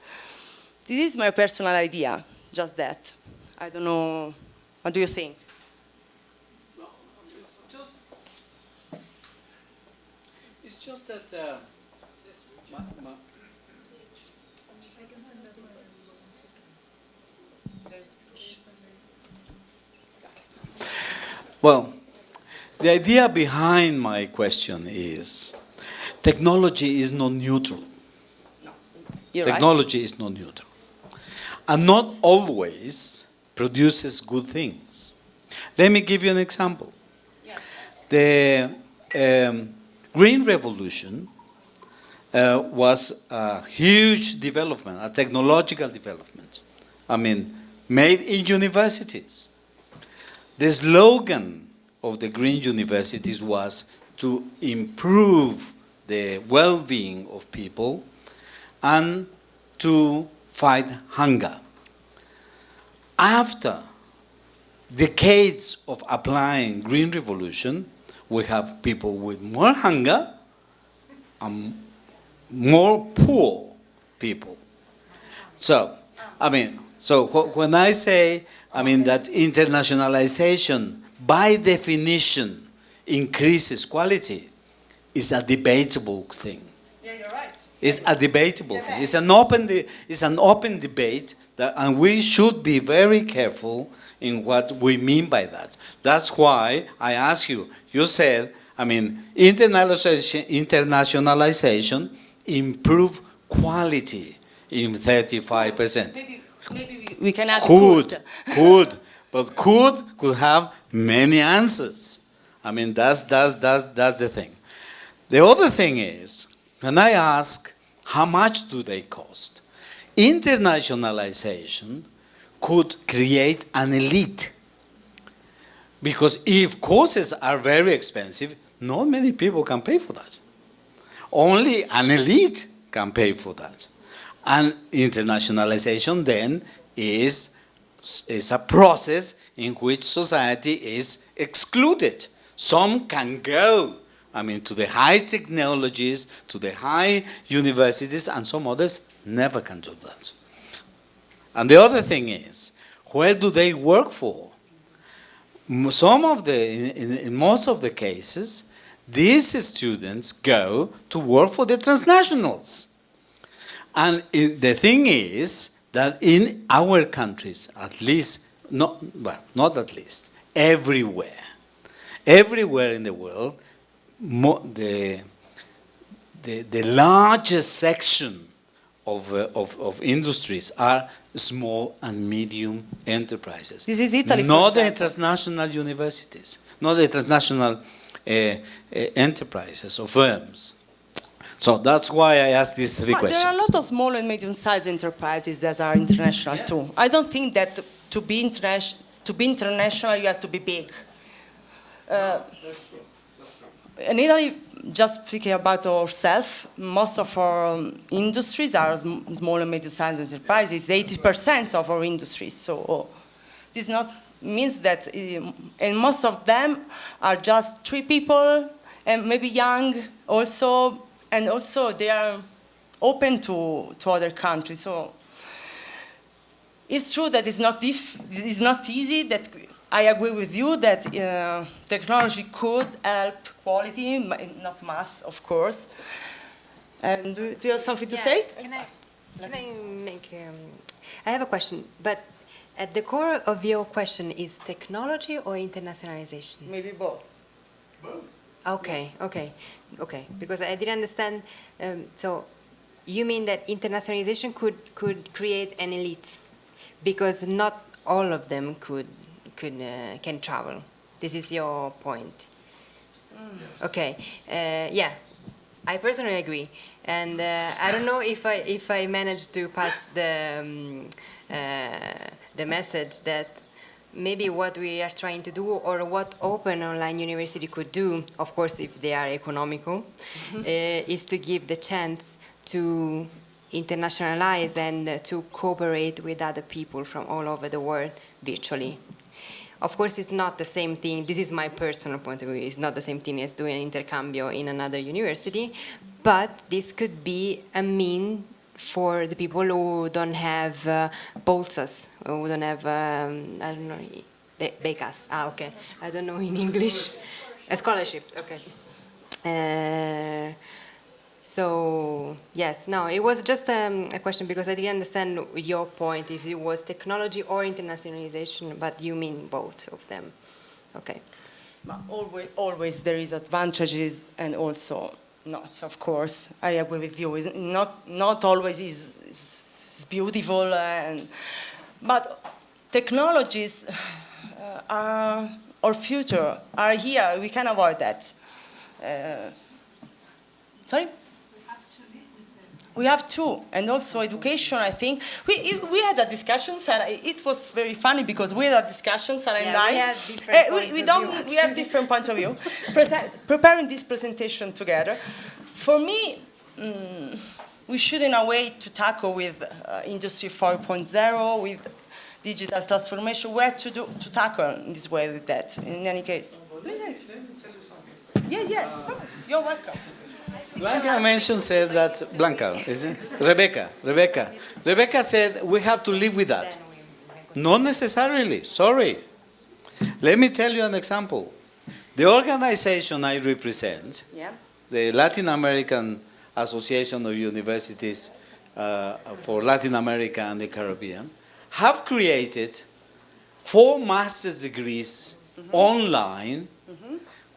This is my personal idea, just that. I don't know, what do you think? It's just that well, the idea behind my question is technology is not neutral. Technology is not neutral. And not always produces good things. Let me give you an example. The Green Revolution was a huge development, a technological development. I mean, made in universities. The slogan of the Green Universities was to improve the well-being of people and to fight hunger. After decades of applying Green Revolution, we have people with more hunger and more poor people. So, when I say, that internationalization, by definition, increases quality, is a debatable thing. Yeah, you're right. It's a debatable thing. It's an open debate, and we should be very careful in what we mean by that. That's why I ask you. You said, internationalization improve quality in 35%. Maybe we can add But could have many answers. That's the thing. The other thing is, when I ask how much do they cost, internationalization could create an elite. Because if courses are very expensive, not many people can pay for that. Only an elite can pay for that. And internationalization then is a process in which society is excluded. Some can go, to the high technologies, to the high universities, and some others never can do that. And the other thing is, where do they work for? In most of the cases, these students go to work for the transnationals. And the thing is that in our countries, at least, not at least, everywhere in the world, the largest section of industries are small and medium enterprises. This is Italy, not the transnational universities, not the transnational enterprises or firms. So that's why I asked these three questions. There are a lot of small and medium-sized enterprises that are international too. I don't think that to be international you have to be big. That's true. In Italy, just speaking about ourselves, most of our industries are small and medium-sized enterprises, 80% of our industries. So this means that, and most of them are just 3 people, and maybe young also, and also they are open to other countries. So it's true that it's not easy, that I agree with you that technology could help quality, not mass, of course. And do you have something to say? Can I make? I have a question, but at the core of your question is technology or internationalization? Maybe both. Okay. Because I didn't understand. So, you mean that internationalization could create an elite, because not all of them can travel. This is your point. Yes. Okay. Yeah, I personally agree, and I don't know if I managed to pass the message that maybe what we are trying to do, or what open online university could do, of course if they are economical, is to give the chance to internationalize and to cooperate with other people from all over the world virtually. Of course, it's not the same thing. This is my personal point of view. It's not the same thing as doing an intercambio in another university, but this could be a mean for the people who don't have bolsas, who don't have, I don't know, becas. Okay. I don't know in English. Scholarships, okay. So, yes, no, it was just a question because I didn't understand your point, if it was technology or internationalization, but you mean both of them. Okay. But always there is advantages and also not, of course. I agree with you. It's not always is beautiful, but technologies our future are here. We can avoid that. Sorry? We have to, and also education. I think we had a discussion, Sarah. It was very funny because we had a discussion, Sarah and I. We have different points of view. Preparing this presentation together, for me, we should in a way to tackle with Industry 4.0, with digital transformation. Where to tackle in this way with that? In any case. Let me tell you something. Yes. You're welcome. Blanca said that, Rebecca said we have to live with that. Not necessarily, sorry. Let me tell you an example. The organization I represent, the Latin American Association of Universities for Latin America and the Caribbean, have created 4 master's degrees online,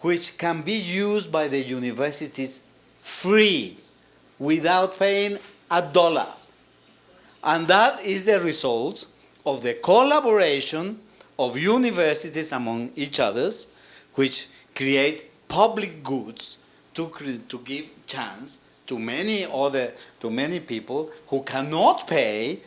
which can be used by the universities free, without paying $1. And that is the result of the collaboration of universities among each others, which create public goods to give chance to many people who cannot pay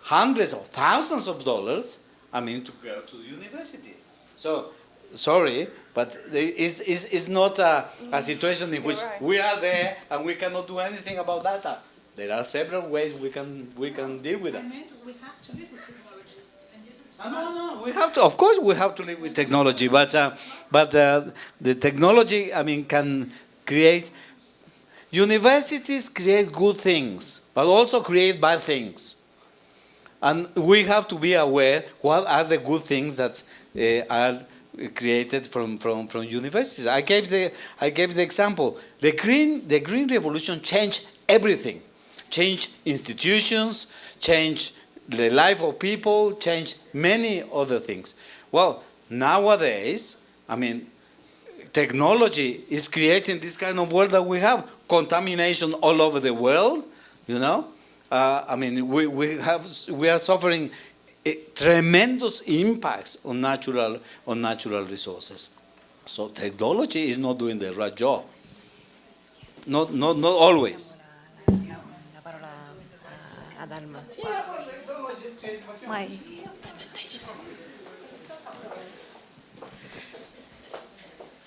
hundreds or thousands of dollars, to go to the university. So, sorry, but it's not a situation in which we are there and we cannot do anything about that. There are several ways we can deal with that. We have to live with technology and use it. No, we have to. Of course, we have to live with technology, but the technology, can create. Universities create good things, but also create bad things, and we have to be aware what are the good things that are created from universities. I gave the example. The green revolution changed everything, changed institutions, changed the life of people, changed many other things. Well, nowadays, technology is creating this kind of world that we have. Contamination all over the world, we are suffering tremendous impacts on natural resources. So technology is not doing the right job. Not always. My presentation.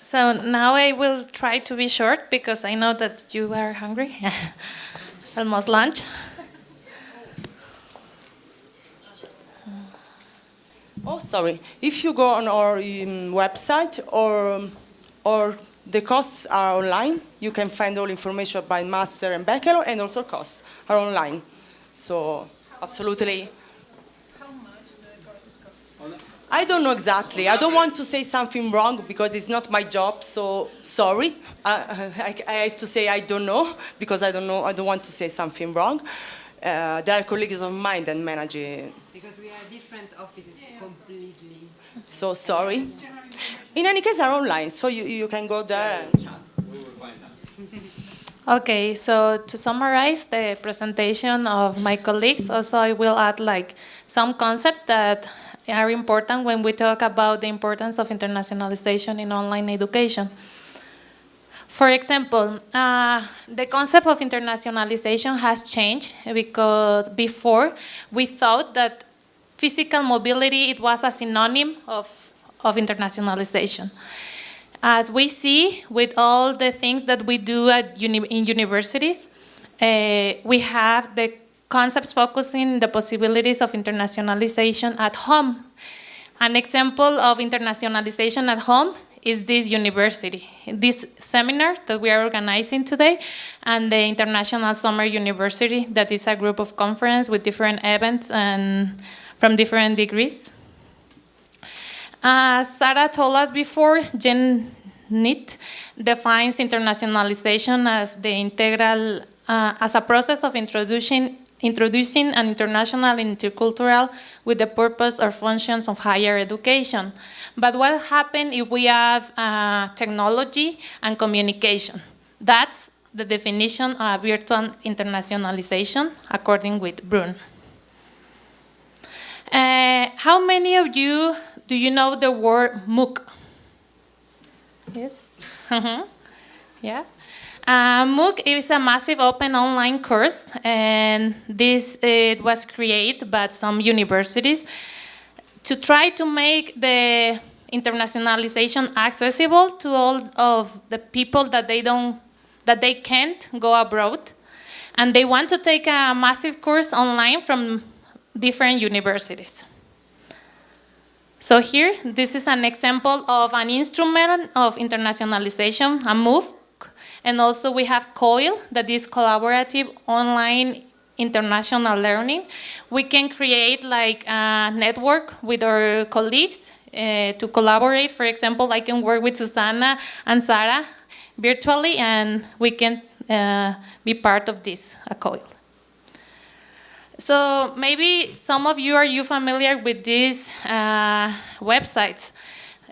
So now I will try to be short because I know that you are hungry. It's almost lunch. Oh, sorry. If you go on our website or the costs are online, you can find all information about master and bachelor, and also costs are online. So absolutely. How much the courses cost? I don't know exactly. I don't want to say something wrong because it's not my job, so sorry. I have to say I don't know because I don't know. I don't want to say something wrong. There are colleagues of mine that manage it. Because we are different offices completely. So sorry. In any case, are online, so you can go there and chat. We will find us. Okay, so to summarize the presentation of my colleagues, also I will add like some concepts that are important when we talk about the importance of internationalization in online education. For example, the concept of internationalization has changed because before we thought that physical mobility, it was a synonym of internationalization. As we see with all the things that we do in universities, we have the concepts focusing the possibilities of internationalization at home. An example of internationalization at home is this university, this seminar that we are organizing today, and the International Summer University, that is a group of conference with different events and from different degrees. Sarah told us before, Jen Nitt defines internationalization as the integral, as a process of introducing an international and intercultural with the purpose or functions of higher education. But what happens if we have technology and communication? That's the definition of virtual internationalization, according with Brun. How many of you do you know the word MOOC? Yes? Yeah. MOOC is a massive open online course, and it was created by some universities to try to make the internationalization accessible to all of the people that they can't go abroad, and they want to take a massive course online from different universities. So here, this is an example of an instrument of internationalization, a MOOC. And also we have CUL, that is collaborative online international learning. We can create like a network with our colleagues to collaborate. For example, I can work with Susanna and Sarah virtually, and we can be part of this CUL. So maybe some of you, are you familiar with these websites?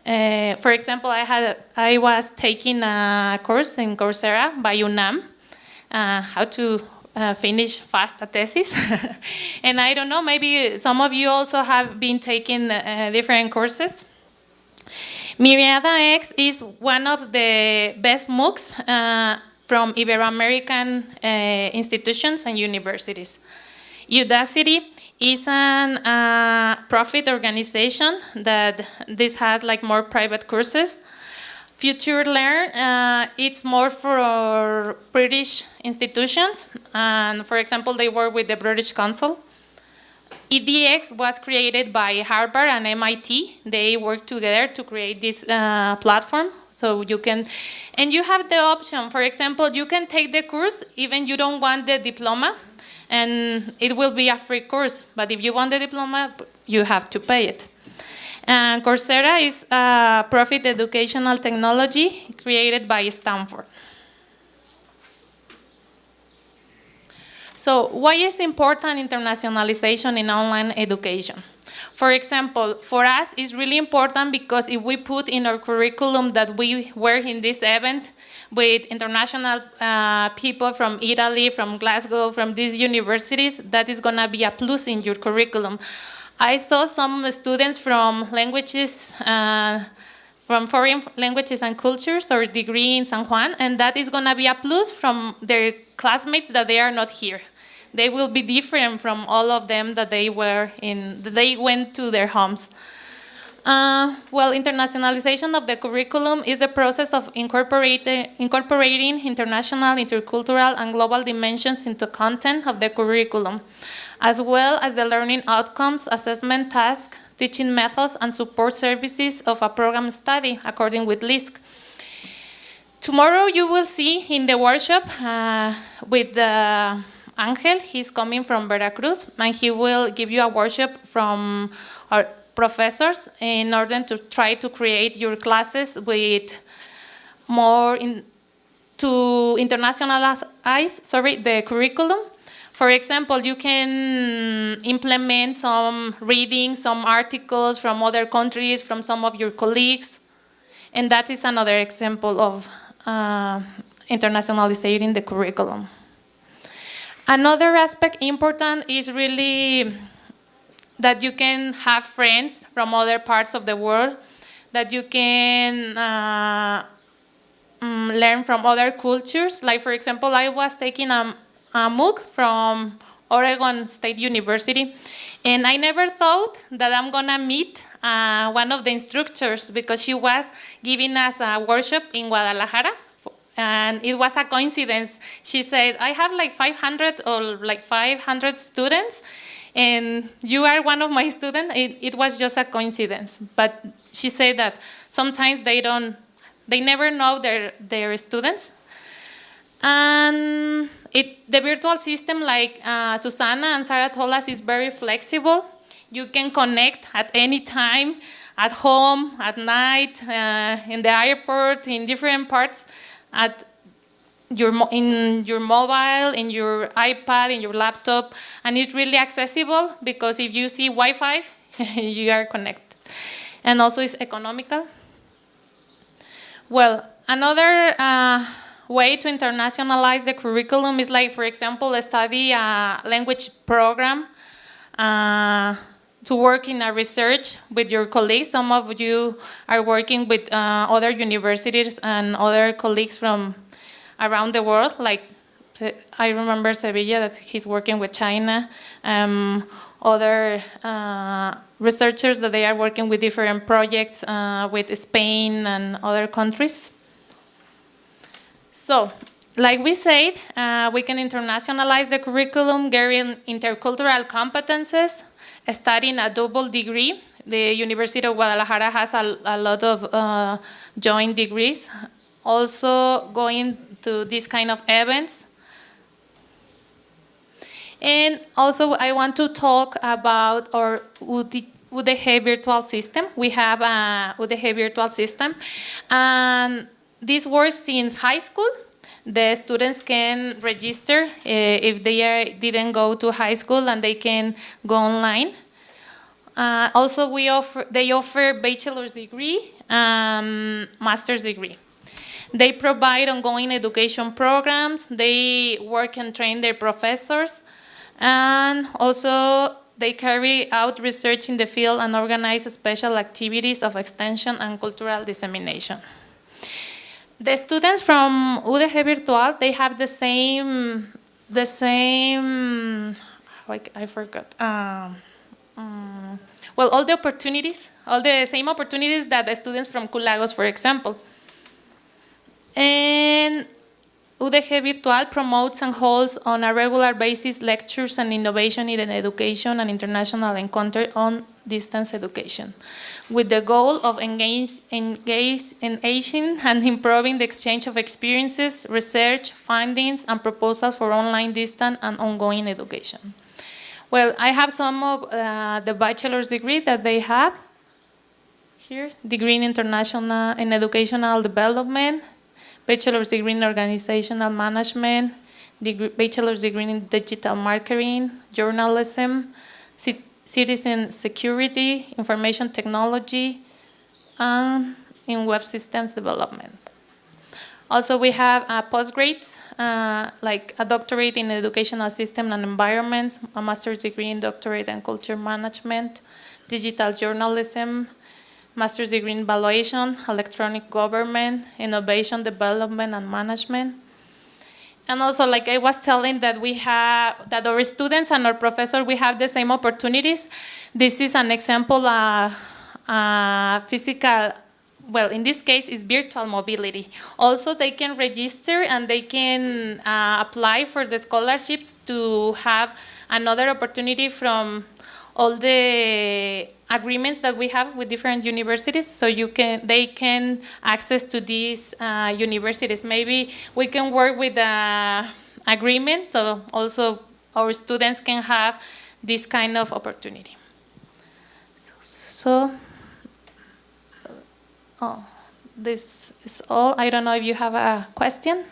For example, I was taking a course in Coursera by UNAM, how to finish fast a thesis. And I don't know, maybe some of you also have been taking different courses. Myriada X is one of the best MOOCs from Ibero-American institutions and universities. Udacity is a profit organization that this has like more private courses. Future Learn, it's more for British institutions, and for example, they work with the British Council. EDX was created by Harvard and MIT. They work together to create this platform. So you can, and you have the option. For example, you can take the course even you don't want the diploma, and it will be a free course. But if you want the diploma, you have to pay it. And Coursera is a profit educational technology created by Stanford. So why is important internationalization in online education? For example, for us, it's really important because if we put in our curriculum that we were in this event with international people from Italy, from Glasgow, from these universities, that is going to be a plus in your curriculum. I saw some students from languages, from foreign languages and cultures or degree in San Juan, and that is going to be a plus from their classmates that they are not here. They will be different from all of them that they went to their homes. Well, internationalization of the curriculum is the process of incorporating international, intercultural, and global dimensions into content of the curriculum, as well as the learning outcomes, assessment tasks, teaching methods, and support services of a program study, according with LISC. Tomorrow you will see in the workshop with Angel. He's coming from Veracruz, and he will give you a workshop from professors in order to try to create your classes with more to internationalize the curriculum. For example, you can implement some reading, some articles from other countries, from some of your colleagues, and that is another example of internationalizing the curriculum. Another aspect important is really that you can have friends from other parts of the world, that you can learn from other cultures. Like, for example, I was taking a MOOC from Oregon State University, and I never thought that I'm gonna meet one of the instructors, because she was giving us a workshop in Guadalajara, and it was a coincidence. She said, I have like 500 or like 500 students, and you are one of my students. It was just a coincidence, but she said that sometimes they never know their students. And the virtual system, like Susana and Sarah told us, is very flexible. You can connect at any time, at home, at night, in the airport, in different parts, in your mobile, in your iPad, in your laptop, and it's really accessible, because if you see Wi-Fi, you are connected. And also it's economical. Well, another way to internationalize the curriculum is, like, for example, study a language program, to work in a research with your colleagues. Some of you are working with other universities and other colleagues from around the world. Like, I remember Sevilla, that he's working with China. Other researchers that they are working with different projects with Spain and other countries. So, like we said, we can internationalize the curriculum, getting intercultural competences, studying a double degree. The University of Guadalajara has a lot of joint degrees. Also going to these kind of events. And also I want to talk about our UdeG virtual system. We have a UdeG virtual system. And this works since high school. The students can register if they didn't go to high school, and they can go online. Also, they offer bachelor's degree, master's degree. They provide ongoing education programs. They work and train their professors, and also they carry out research in the field and organize special activities of extension and cultural dissemination. The students from UdeG Virtual, they have the same, I forgot. Well, all the same opportunities that the students from CULagos, for example. And UdeG Virtual promotes and holds on a regular basis lectures and innovation in education and international encounter on distance education, with the goal of engaging and improving the exchange of experiences, research, findings, and proposals for online, distant, and ongoing education. Well, I have some of the bachelor's degree that they have here: degree in educational development, bachelor's degree in organizational management, bachelor's degree in digital marketing, journalism, citizen security, information technology, and in web systems development. Also, we have postgrades, like a doctorate in educational system and environments, a master's degree in doctorate in culture management, digital journalism, master's degree in evaluation, electronic government, innovation development and management. And also, like I was telling, that our students and our professors, we have the same opportunities. This is an example of physical, well, in this case, it's virtual mobility. Also, they can register and they can apply for the scholarships to have another opportunity from all the agreements that we have with different universities, so they can access to these universities. Maybe we can work with the agreement, so also our students can have this kind of opportunity. So, this is all. I don't know if you have a question.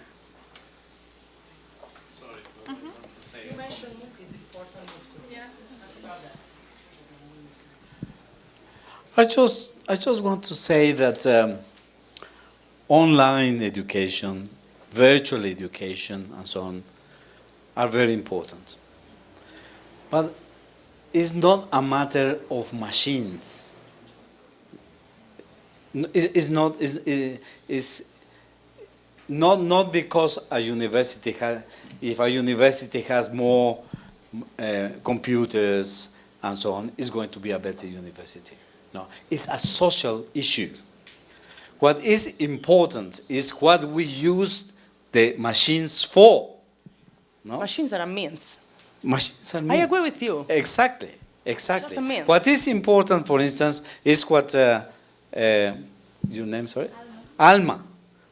I just want to say that online education, virtual education, and so on, are very important. But it's not a matter of machines. It's not because a university if a university has more computers and so on, it's going to be a better university. No, it's a social issue. What is important is what we use the machines for. No? Machines are a means. Machines are means. I agree with you. Exactly. Just a means. What is important, for instance, is what your name, sorry? Alma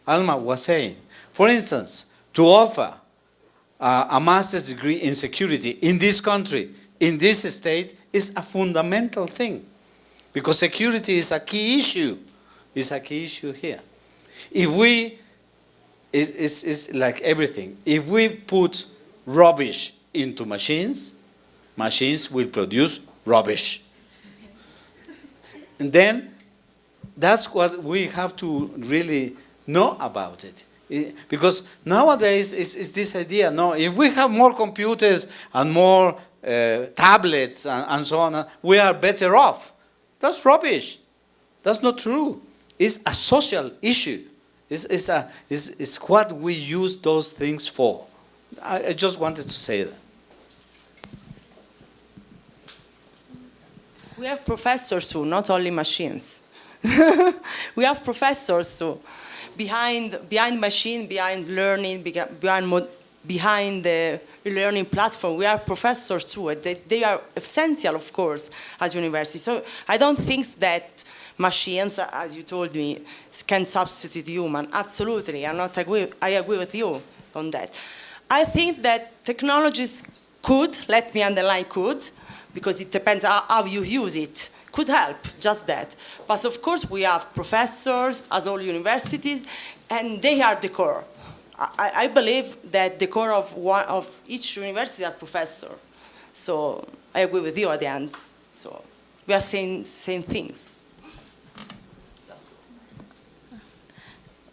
was saying. For instance, to offer a master's degree in security in this country, in this state, is a fundamental thing. Because security is a key issue. It's a key issue here. If we, it's like everything. If we put rubbish into machines, machines will produce rubbish. And then that's what we have to really know about it. Because nowadays it's this idea, no, if we have more computers and more tablets and so on, we are better off. That's rubbish. That's not true. It's a social issue. It's what we use those things for. I just wanted to say that. We have professors too, not only machines. We have professors too. Behind machine, behind learning, behind the learning platform, we are professors too. They are essential, of course, as university. So I don't think that machines, as you told me, can substitute human. Absolutely, I agree with you on that. I think that technologies could, let me underline could, because it depends how you use it, could help, just that. But of course we have professors, as all universities, and they are the core. I believe that the core of each university are professors. So I agree with you at the end. So we are saying same things.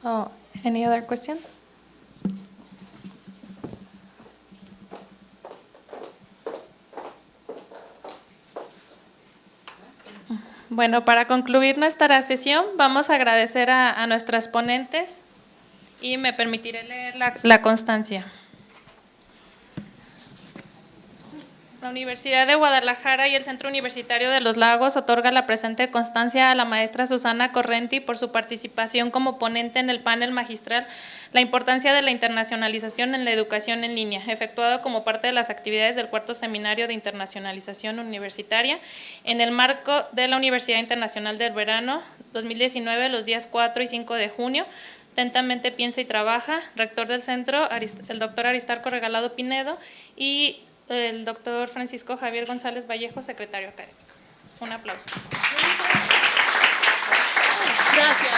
Oh, any other question? Bueno, para concluir nuestra sesión, vamos a agradecer a nuestras ponentes y me permitiré leer la constancia. La Universidad de Guadalajara y el Centro Universitario de los Lagos otorga la presente constancia a la maestra Susana Correnti por su participación como ponente en el panel magistral La importancia de la internacionalización en la educación en línea, efectuado como parte de las actividades del cuarto Seminario de Internacionalización Universitaria en el marco de la Universidad Internacional de Verano 2019, los días 4 y 5 de junio. Atentamente piensa y trabaja, rector del centro, el doctor Aristarco Regalado Pinedo, y el doctor Francisco Javier González Vallejo, secretario académico. Un aplauso. Gracias.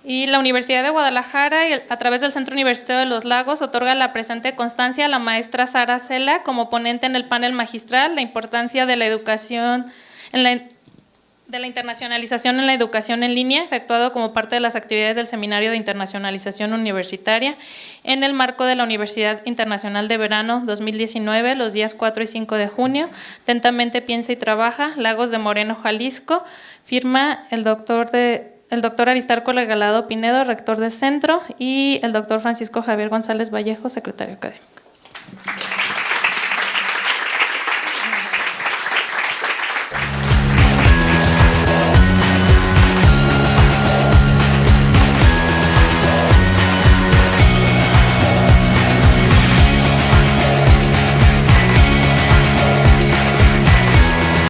Y la Universidad de Guadalajara, a través del Centro Universitario de los Lagos, otorga la presente constancia a la maestra Sara Cela como ponente en el panel magistral, la importancia de la educación, de la internacionalización en la educación en línea, efectuado como parte de las actividades del Seminario de Internacionalización Universitaria en el marco de la Universidad Internacional de Verano 2019, los días 4 y 5 de junio. Atentamente piensa y trabaja, Lagos de Moreno, Jalisco. Firma el doctor Aristarco Regalado Pinedo, rector del centro, y el doctor Francisco Javier González Vallejo, secretario académico.